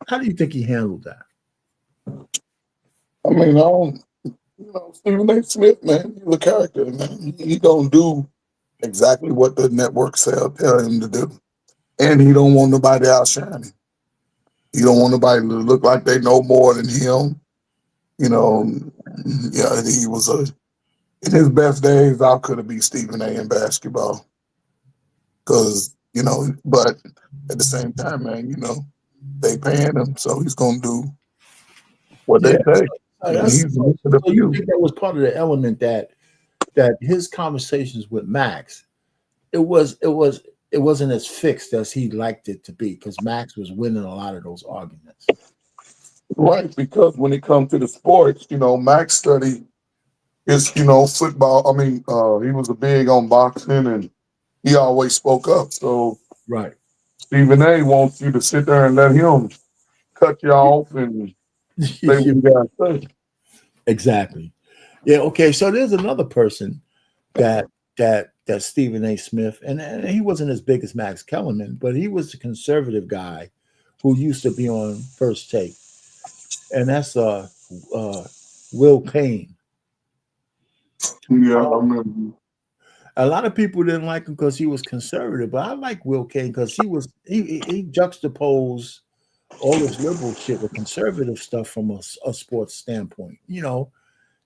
How do you think he handled that? I mean, You know, Stephen A. Smith, man, he's a character, man. He don't do exactly what the network tell him to do. And he don't want nobody outshine him. He don't want nobody to look like they know more than him. You know, yeah, he was in his best days, I could have beat Stephen A. in basketball. Because, you know, but at the same time, man, you know, they paying him, so he's going to do what they say. And That's, he's so the you few. think that was part of the element that his conversations with Max, it wasn't as fixed as he liked it to be, because Max was winning a lot of those arguments. Right, because when it comes to the sports, you know, Max studied his, you know, football. I mean, he was a big on boxing, and he always spoke up. So Right. Stephen A. wants you to sit there and let him cut you off and say what you gotta say. Exactly. Yeah. Okay. So there's another person that Stephen A. Smith, and he wasn't as big as Max Kellerman, but he was the conservative guy who used to be on First Take, and that's Will Kane. Yeah, I remember. A lot of people didn't like him because he was conservative, but I like Will Kane because he juxtaposed all this liberal shit with conservative stuff from a sports standpoint, you know,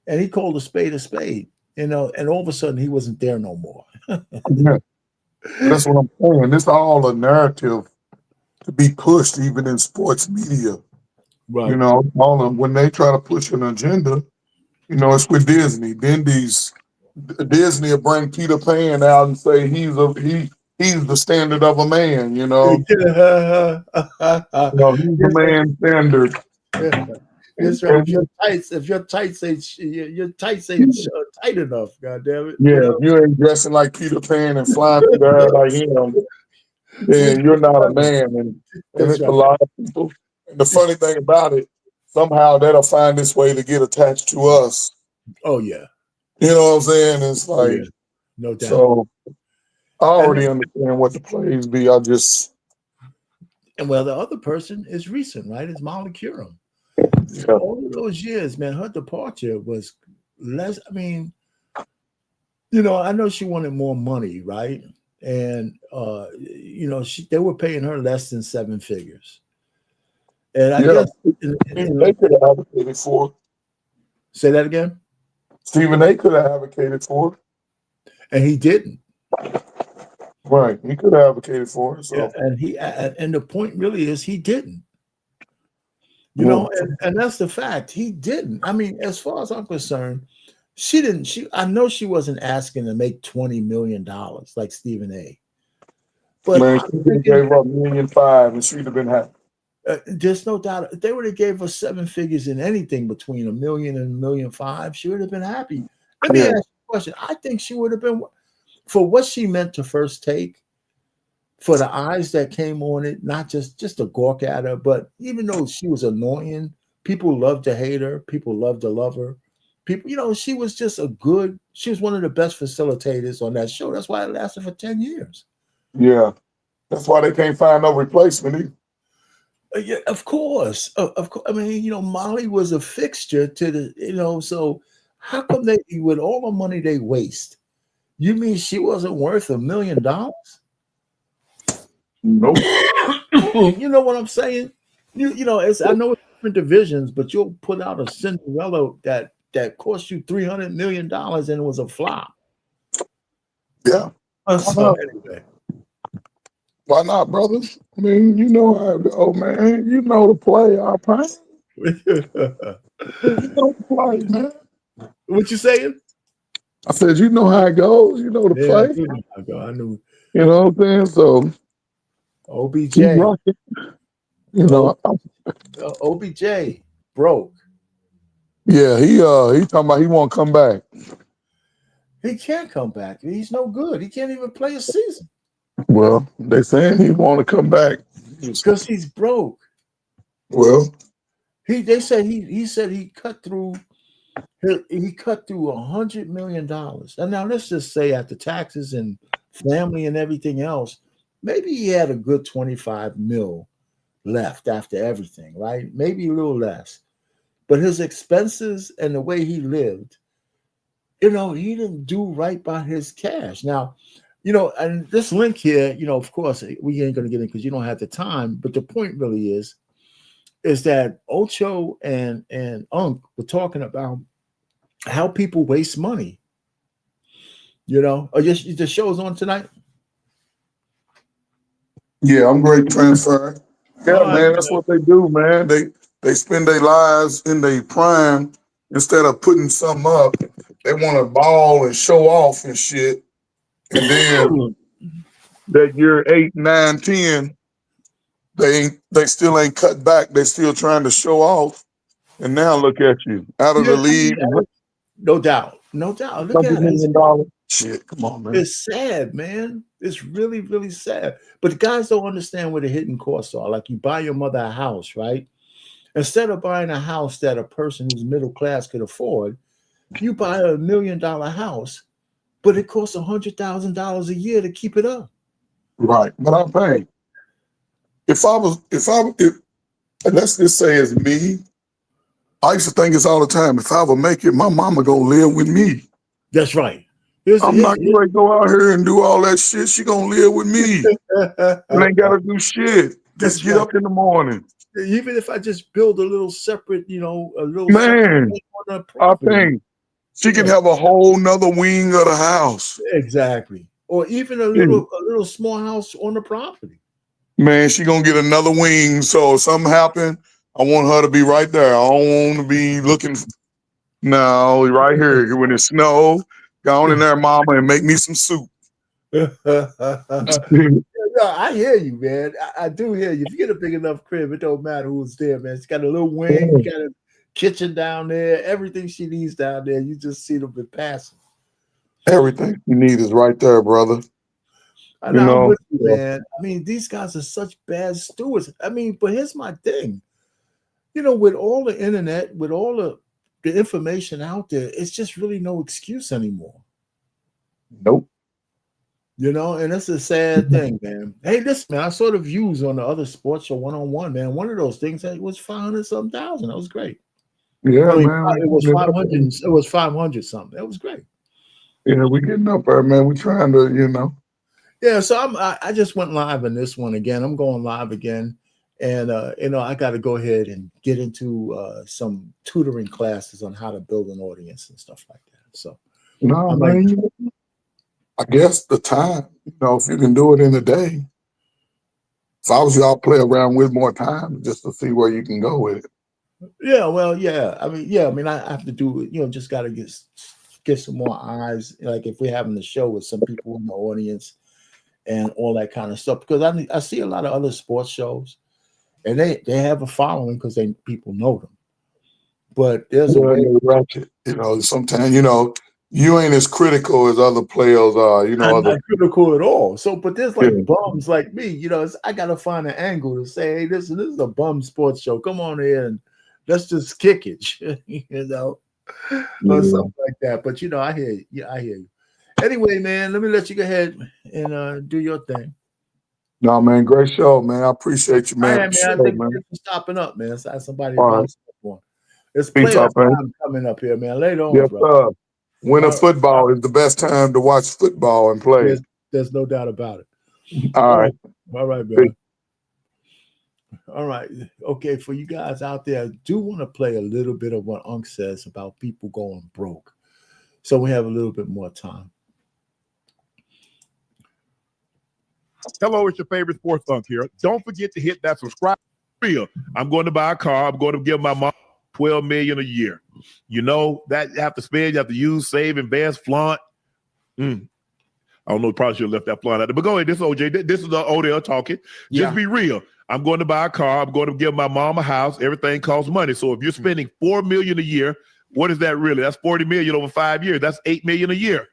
and he called a spade, you know, and all of a sudden he wasn't there no more. Yeah. That's what I'm saying. It's all a narrative to be pushed, even in sports media. Right. You know, all of when they try to push an agenda, you know, it's with Disney. Then Disney will bring Peter Pan out and say he's the standard of a man. You know, he's the man standard. That's right. If your tights ain't tight enough, goddamn it. Yeah, You know? if you ain't dressing like Peter Pan and flying through the air like him, then you're not a man. And it's a lot of people. And the funny thing about it, somehow that'll find its way to get attached to us. Oh yeah. You know what I'm saying? It's like, yeah. No doubt. So I already understand what the plays be. And well, the other person is recent, right? It's Molly Curum. Yeah. All of those years, man, her departure was less. I mean, you know, I know she wanted more money, right? And you know, they were paying her less than 7 figures. And I guess they could have advocated for it. Say that again. Stephen A. could have advocated for it, and he didn't. Right, he could have advocated for it. So. Yeah, and the point really is he didn't. You know, and that's the fact. He didn't. I mean, as far as I'm concerned, she didn't. I know she wasn't asking to make $20 million like Stephen A. But man, she gave up $1.5 million and she'd have been happy. There's no doubt. If they would have gave her 7 figures in anything between $1 million and $1.5 million, she would have been happy. Let me ask you a question. I think she would have been, for what she meant to First Take, for the eyes that came on it, not just to gawk at her, but even though she was annoying, people loved to hate her, people loved to love her. People, you know, she was just she was one of the best facilitators on that show. That's why it lasted for 10 years. Yeah. That's why they can't find no replacement either. Yeah, of course. Of course. I mean, you know, Molly was a fixture to the, you know, so how come they, with all the money they waste, you mean she wasn't worth $1 million? Nope. You know what I'm saying? You know, I know it's different divisions, but you'll put out a Cinderella that cost you $300 million and it was a flop. Yeah. So anyway. Why not, brother? I mean, you know how, oh man, you know the play, our pain. You know the play, man. What you saying? I said, you know how it goes. You know the play. I knew. You know what I'm saying? So OBJ. You know, OBJ broke. Yeah, he talking about he won't come back. He can't come back. He's no good. He can't even play a season. Well, they saying he want to come back because he's broke. Well, they said he said he cut through $100 million. And now let's just say after taxes and family and everything else, maybe he had a good 25 mil left after everything, right? Maybe a little less. but his expenses and the way he lived, you know, he didn't do right by his cash. Now, you know, and this link here, you know, of course, we ain't going to get in because you don't have the time. But the point really is that Ocho and Unc were talking about how people waste money. You know, or just the show's on tonight. Yeah, I'm great transfer. Yeah, man, that's what they do, man. They spend their lives in their prime instead of putting something up. They want to ball and show off and shit. And then that year 8, 9, 10, they still ain't cut back. They still trying to show off. And now look at you out of the league. No doubt. Look at $100 million. Shit, come on, man. It's sad, man. It's really, really sad. But guys don't understand where the hidden costs are. Like you buy your mother a house, right? Instead of buying a house that a person who's middle class could afford, you buy a $1 million house, but it costs $100,000 a year to keep it up. Right, but I'm paying. If let's just say it's me, I used to think this all the time. If I ever make it, my mama gonna live with me. That's right. I'm not gonna go out here and do all that shit. She gonna live with me. And ain't gotta do shit. Just get up in the morning. Even if I just build a little separate, you know, a little man, I think she can have a whole nother wing of the house. Exactly. Or even a little small house on the property. Man, she gonna get another wing. So if something happen, I want her to be right there. I don't want to be looking. No, right here. When it snow, go on in there, mama, and make me some soup. No, I hear you, man. I do hear you. If you get a big enough crib, it don't matter who's there, man. It's got a little wing, got a kitchen down there, everything she needs down there. You just see them passing. Everything you need is right there, brother. I know, with you, man. I mean, these guys are such bad stewards. I mean, but here's my thing. You know, with all the internet, with all the information out there, it's just really no excuse anymore. Nope. You know, and it's a sad thing, man. Hey, listen, man, I saw the views on the other sports show 101, man. One of those things that was 500-something thousand. That was great. Yeah, I mean, man. It was 500. It was 500 something. That was great. Yeah, we getting up there, man. We trying to, you know. Yeah, so I just went live in this one again. I'm going live again, and you know, I got to go ahead and get into some tutoring classes on how to build an audience and stuff like that. So, no, man. I guess the time, you know, if you can do it in a day. If I was you, I'll play around with more time just to see where you can go with it. Yeah, well, yeah. I mean, I have to do it. You know, just got to get some more eyes. Like if we're having the show with some people in the audience and all that kind of stuff, because I see a lot of other sports shows, and they have a following because people know them. But there's a way ratchet. You know, sometimes you know. You ain't as critical as other players are, you know. I'm not critical at all. So, but there's like bums like me, you know. I gotta find an angle to say, "Hey, this is a bum sports show. Come on here and let's just kick it," you know, or something like that. But you know, I hear you. Yeah, I hear you. Anyway, man, let me let you go ahead and do your thing. No, man, great show, man. I appreciate you, man. I think we're stopping up, man. So somebody else. It's playoff time coming up here, man. Later on, bro. Winter football is the best time to watch football and play. There's no doubt about it. All right, man. All right. Okay, for you guys out there, I do want to play a little bit of what Unc says about people going broke. So we have a little bit more time. Hello, it's your favorite sports Unc here. Don't forget to hit that subscribe. I'm going to buy a car. I'm going to give my mom $12 million a year. You know that you have to spend, you have to use, save, invest, flaunt. I don't know, probably should have left that flaunt out there. But go ahead, this is OJ. This is the Odell talking. Just be real. I'm going to buy a car. I'm going to give my mom a house. Everything costs money. So if you're spending $4 million a year, what is that really? That's $40 million over 5 years. That's $8 million a year.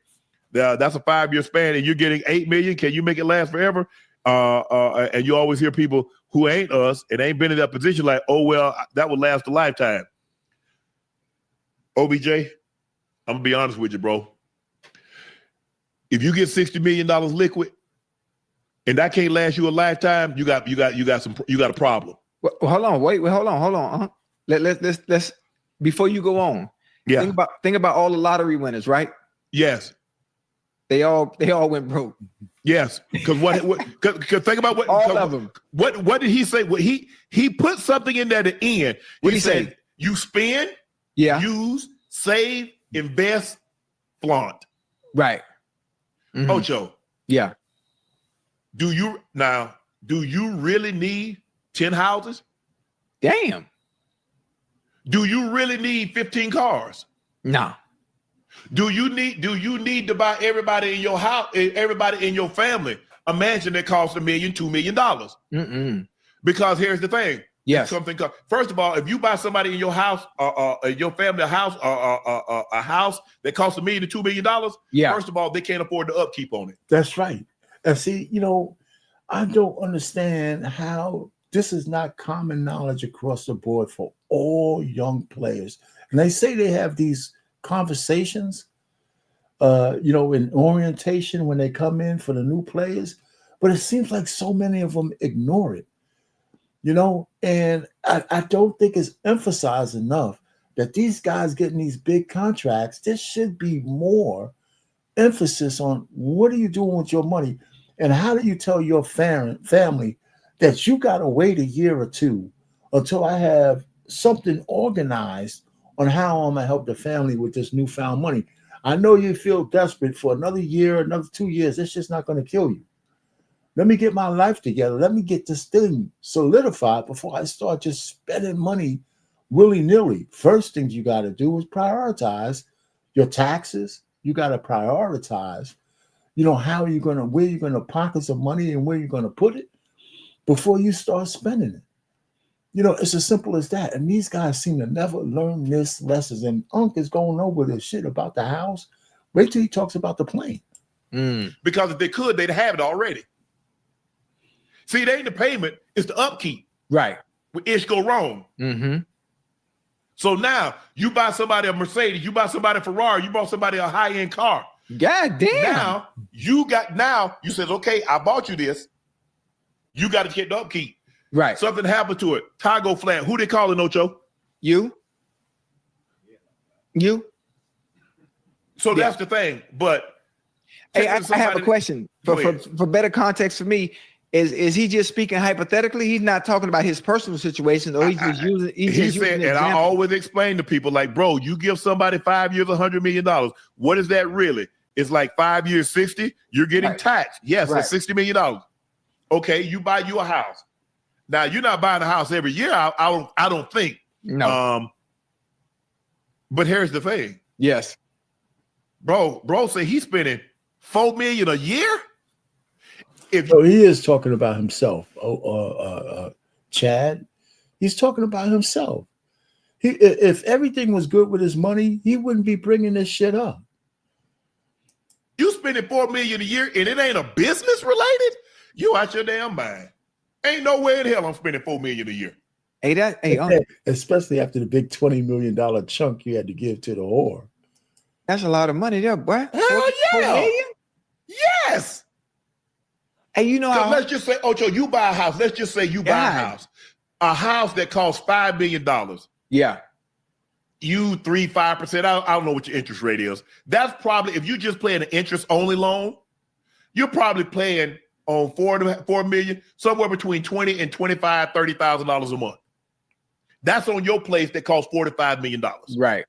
That's a 5-year span, and you're getting $8 million. Can you make it last forever? And you always hear people who ain't us and ain't been in that position like, oh, well, that would last a lifetime. OBJ, I'm gonna be honest with you, bro. If you get $60 million liquid and that can't last you a lifetime, you got a problem. Well, hold on, wait, hold on. Let's before you go on, Yeah. think about all the lottery winners, right? Yes. They all went broke. Yes. Because cause think about what All of them. What did he say? What he put something in there at the end. What did he said, say? You spend, Yeah. use, save, invest, flaunt. Right. Mhm. Ocho, Yeah. do you really need 10 houses? Damn. Do you really need 15 cars? No. Do you need to buy everybody in your house, everybody in your family, a mansion that costs $1 million, $2 million? Mm-mm. Because here's the thing. Yes. First of all, if you buy somebody in your house, your family a house, a house that costs $1 million to $2 million, Yeah. first of all, they can't afford the upkeep on it. That's right. And see, I don't understand how this is not common knowledge across the board for all young players. And they say they have these conversations, in orientation when they come in for the new players, but it seems like so many of them ignore it, and I don't think it's emphasized enough that these guys getting these big contracts, there should be more emphasis on what are you doing with your money and how do you tell your family that you got to wait a year or two until I have something organized on how I'm going to help the family with this newfound money. I know you feel desperate for another year, another 2 years. It's just not going to kill you. Let me get my life together. Let me get this thing solidified before I start just spending money willy-nilly. First things you got to do is prioritize your taxes. You got to prioritize, where you're going to pocket some money and where you're going to put it before you start spending it. It's as simple as that. And these guys seem to never learn this lessons. And Unc is going over this shit about the house. Wait till he talks about the plane. Because if they could, they'd have it already. See, it ain't the payment, it's the upkeep. Right. When ish go wrong. Mm-hmm. So now you buy somebody a Mercedes, you buy somebody a Ferrari, you bought somebody a high-end car. God damn. Now you said, okay, I bought you this. You got to get the upkeep. Right. Something happened to it. Tire go flat. Who they calling, Ocho? You. So that's the thing. But hey, I have a question for better context for me. Is he just speaking hypothetically? He's not talking about his personal situation, or he's just using. He said, and I always explain to people, like, bro, you give somebody 5 years, $100 million. What is that really? It's like 5 years, 60. You're getting taxed. Yes, that's $60 million. Okay, you buy you a house. Now you're not buying a house every year. I don't think. No. But here's the thing. Yes. Bro said he's spending $4 million a year. So he is talking about himself. Chad, he's talking about himself. If everything was good with his money, he wouldn't be bringing this shit up. You spending $4 million a year and it ain't a business related? You out your damn mind. Ain't no way in hell I'm spending $4 million a year. Especially after the big $20 million chunk you had to give to the whore. That's a lot of money there, boy. Hell yeah. $4 million? Yes. Hey, let's just say, Ocho, you buy a house. Let's just say you buy a house that costs $5 million. Yeah. You 3-5%. I don't know what your interest rate is. That's probably, if you just playing an interest only loan, you're probably playing on $4 million, somewhere between $20,000 and $25,000, $30,000 a month. That's on your place that costs $45 million. Right.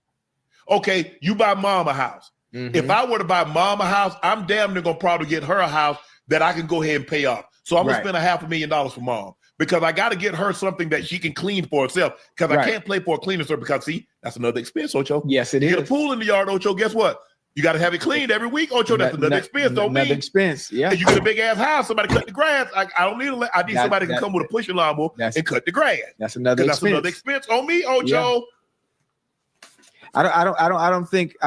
Okay, you buy mom a house. Mm-hmm. If I were to buy mom a house, I'm damn near gonna probably get her a house that I can go ahead and pay off. So I'm gonna spend $500,000 for mom because I got to get her something that she can clean for herself. Because I can't play for a cleaner, sir. Because see, that's another expense, Ocho. Yes, it is. Get a pool in the yard, Ocho. Guess what? You got to have it cleaned every week, Ocho. That's another expense. Another expense. Yeah. And you get a big ass house. Somebody cut the grass. I don't need. I need somebody who can come with a pushing lawnmower and cut the grass. That's another expense. That's another expense on me, Ocho. Yeah. I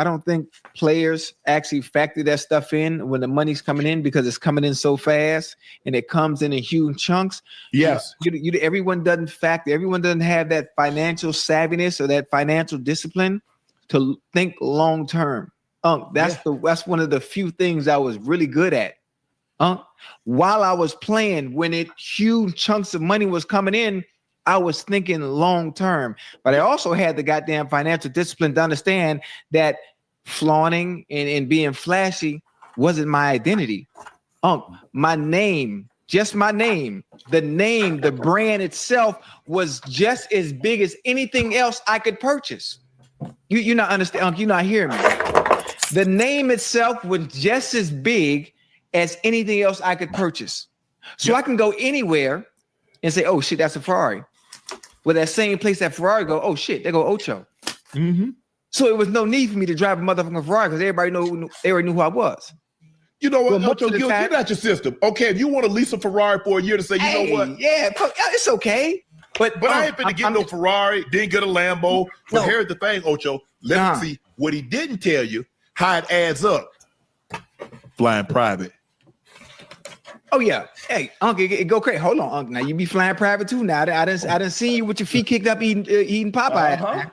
don't think players actually factor that stuff in when the money's coming in because it's coming in so fast and it comes in huge chunks. Yes. Everyone doesn't factor. Everyone doesn't have that financial savviness or that financial discipline to think long term. That's one of the few things I was really good at. While I was playing, when huge chunks of money was coming in, I was thinking long term, but I also had the goddamn financial discipline to understand that flaunting and being flashy wasn't my identity. My name, just my name, the brand itself was just as big as anything else I could purchase. You're not understand, you're not hearing me. The name itself was just as big as anything else I could purchase. So I can go anywhere and say, oh shit, that's a Ferrari. Well, that same place that Ferrari go, oh shit, there go Ocho. So it was no need for me to drive a motherfucking Ferrari because everybody already knew who I was. You know what, Well, Ocho, get out your system. Okay, if you want to lease a Ferrari for a year to say, you know what? Yeah, it's okay. But I ain't finna get no Ferrari, didn't get a Lambo. But here's the thing, Ocho. Let me see what he didn't tell you, how it adds up. Flying private. Oh yeah, hey, Uncle, go crazy. Hold on, Uncle. Now you be flying private too. Now I done seen you with your feet kicked up eating Popeye.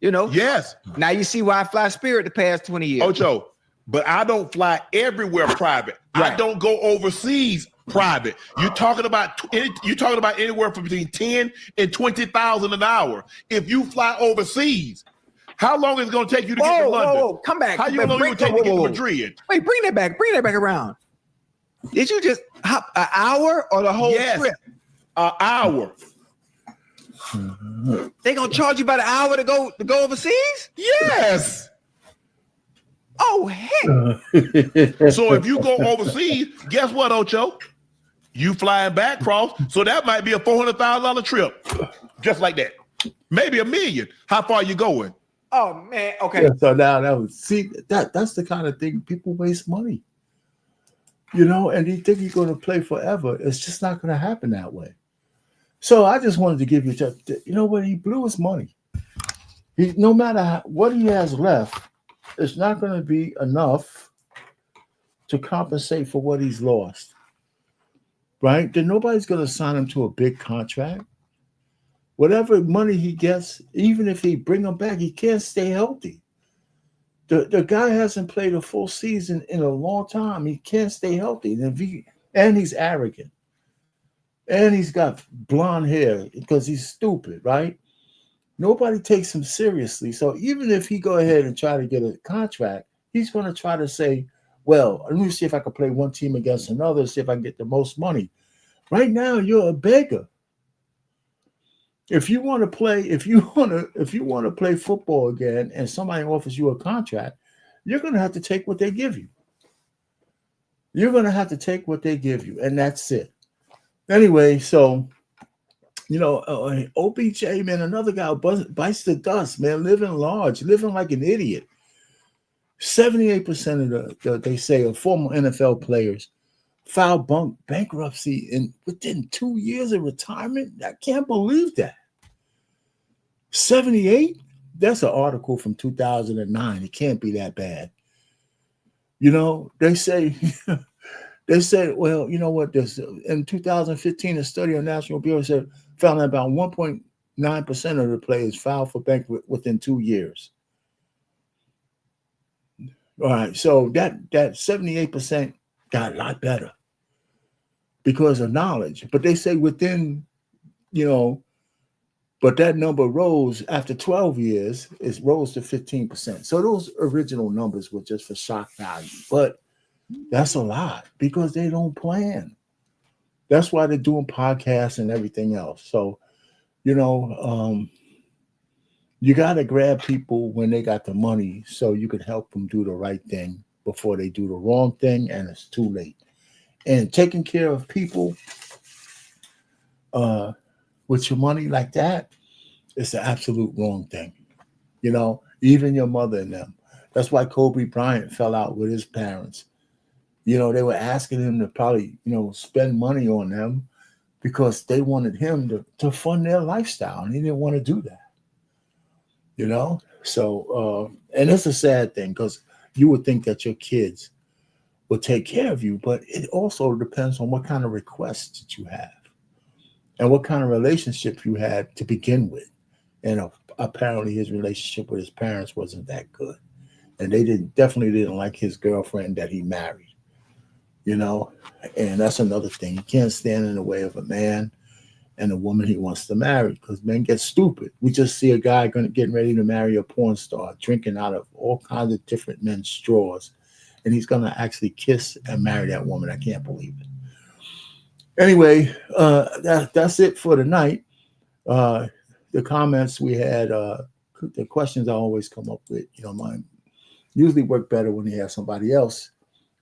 You know. Yes. Now you see why I fly Spirit the past 20 years. Ocho, but I don't fly everywhere private. Right. I don't go overseas private. You're talking about anywhere from between 10 and 20,000 an hour. If you fly overseas, how long is it going to take you to get to London? Whoa, come back. How long will it take to get to Madrid? Wait, bring that back around. Did you just hop an hour or the whole trip? An hour. They gonna charge you about an hour to go overseas? Yes. Oh heck. So if you go overseas, guess what, Ocho? You flying back cross, so that might be a $400,000 trip, just like that. Maybe $1 million. How far are you going? Oh man, okay. Yeah, so now that's the kind of thing people waste money. You know, and you think you're going to play forever. It's just not going to happen that way. So I just wanted to give you, you know what? He blew his money. No matter what he has left, it's not going to be enough to compensate for what he's lost. Right? Then nobody's going to sign him to a big contract. Whatever money he gets, even if he bring him back, he can't stay healthy. The guy hasn't played a full season in a long time. He can't stay healthy. And he's arrogant. And he's got blonde hair because he's stupid, right? Nobody takes him seriously. So even if he go ahead and try to get a contract, he's going to try to say, well, let me see if I can play one team against another, see if I can get the most money. Right now, you're a beggar. If you want to play football again and somebody offers you a contract, you're going to have to take what they give you. You're going to have to take what they give you, and that's it. Anyway, so, you know, OBJ, man, another guy bites the dust, man, living large, living like an idiot. 78% they say of former NFL players filed bankruptcy within 2 years of retirement. I can't believe that. 78? That's an article from 2009. It can't be that bad. You know, they say, well, you know what? In 2015, a study on National Bureau found that about 1.9% of the players filed for bankruptcy within 2 years. All right, so that 78% got a lot better because of knowledge. But they say within, you know, but that number rose after 12 years, it rose to 15%. So those original numbers were just for shock value. But that's a lot because they don't plan. That's why they're doing podcasts and everything else. So, you know, you got to grab people when they got the money so you can help them do the right thing before they do the wrong thing and it's too late. And taking care of people with your money like that, it's the absolute wrong thing. You know, even your mother and them. That's why Kobe Bryant fell out with his parents. You know, they were asking him to probably, you know, spend money on them because they wanted him to fund their lifestyle, and he didn't want to do that. You know? So, and it's a sad thing because you would think that your kids will take care of you, but it also depends on what kind of requests that you have and what kind of relationship you had to begin with. And apparently his relationship with his parents wasn't that good. And they definitely didn't like his girlfriend that he married, you know? And that's another thing. You can't stand in the way of a man and the woman he wants to marry, because men get stupid. We just see a guy getting ready to marry a porn star, drinking out of all kinds of different men's straws, and he's going to actually kiss and marry that woman. I can't believe it. Anyway, that's it for tonight. The comments we had, the questions I always come up with, mine usually work better when you have somebody else.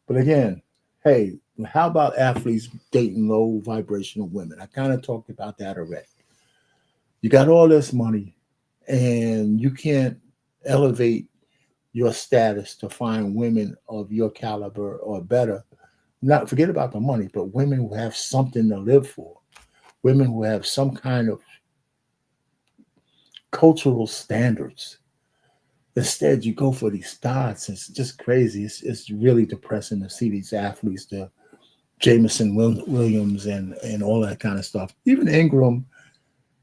But again, hey, how about athletes dating low vibrational women? I kind of talked about that already. You got all this money and you can't elevate your status to find women of your caliber or better. Not forget about the money, but women who have something to live for, women who have some kind of cultural standards. Instead, you go for these stars. It's just crazy. It's really depressing to see these athletes, the Jameson Williams and all that kind of stuff. Even Ingram,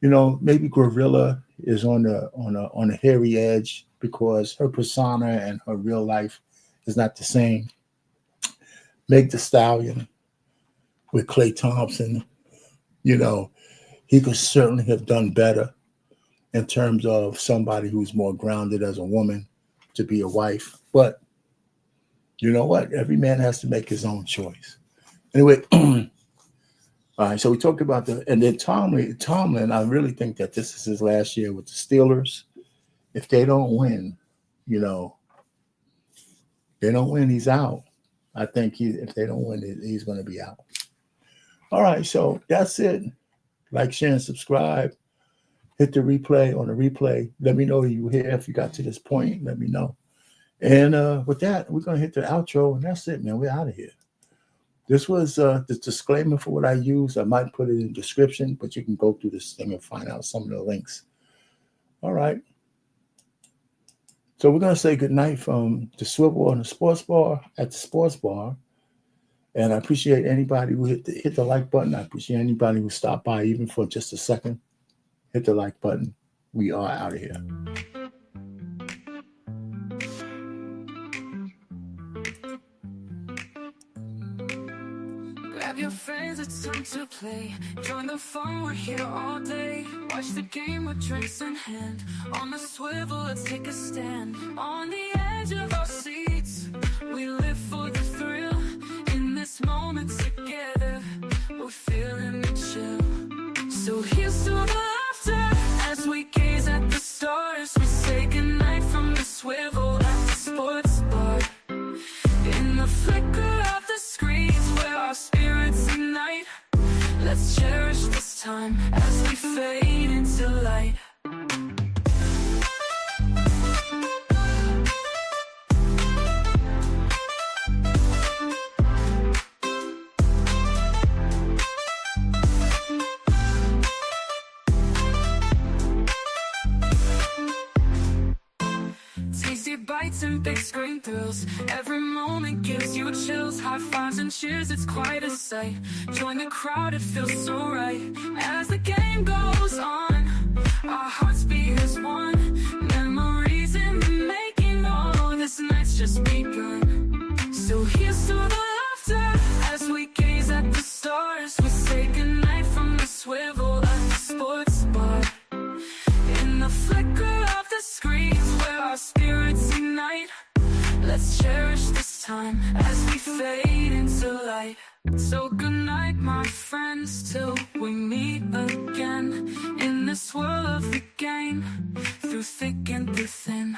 maybe Gravilla is on the hairy edge because her persona and her real life is not the same. Meg Thee Stallion with Klay Thompson, he could certainly have done better in terms of somebody who's more grounded as a woman to be a wife. But you know what? Every man has to make his own choice. Anyway, all right, so we talked about and then Tomlin, I really think that this is his last year with the Steelers. If they don't win, he's out. I think if they don't win, he's going to be out. All right, so that's it. Like, share, and subscribe. Hit the replay on the replay. Let me know you were here. If you got to this point, let me know. And with that, we're going to hit the outro, and that's it, man. We're out of here. This was the disclaimer for what I use. I might put it in the description, but you can go through this thing and find out some of the links. All right. So we're going to say goodnight from the Swivel on the Sports Bar at the Sports Bar. And I appreciate anybody who hit the like button. I appreciate anybody who stopped by even for just a second. Hit the like button. We are out of here. Grab your friends, it's time to play. Join the fun, we're here all day. Watch the game with drinks in hand. On the swivel, let's take a stand. On the edge of our seats, we live for the thrill. In this moment together, we're feeling the chill. So here's to the laughter as we gaze at the stars. We say goodnight from the swivel at the sports bar. In the flicker of the screens where our spirits ignite, let's cherish this time as we fade into light. Bites and big screen thrills. Every moment gives you chills. High fives and cheers, it's quite a sight. Join the crowd, it feels so right. As the game goes on, our hearts beat as one. Memories in the making, oh, this night's just begun. So here's to the laughter as we gaze at the stars. We say goodnight from the swivel at the sports bar. In the flicker of the screens where our spirits ignite, let's cherish this time as we fade into light. So good night, my friends, till we meet again. In this world of the game, through thick and through thin.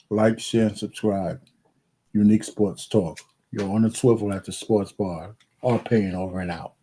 Like, share, and subscribe. Unique Sports Talk. You're on the swivel at the Sports Bar. All paying over and out.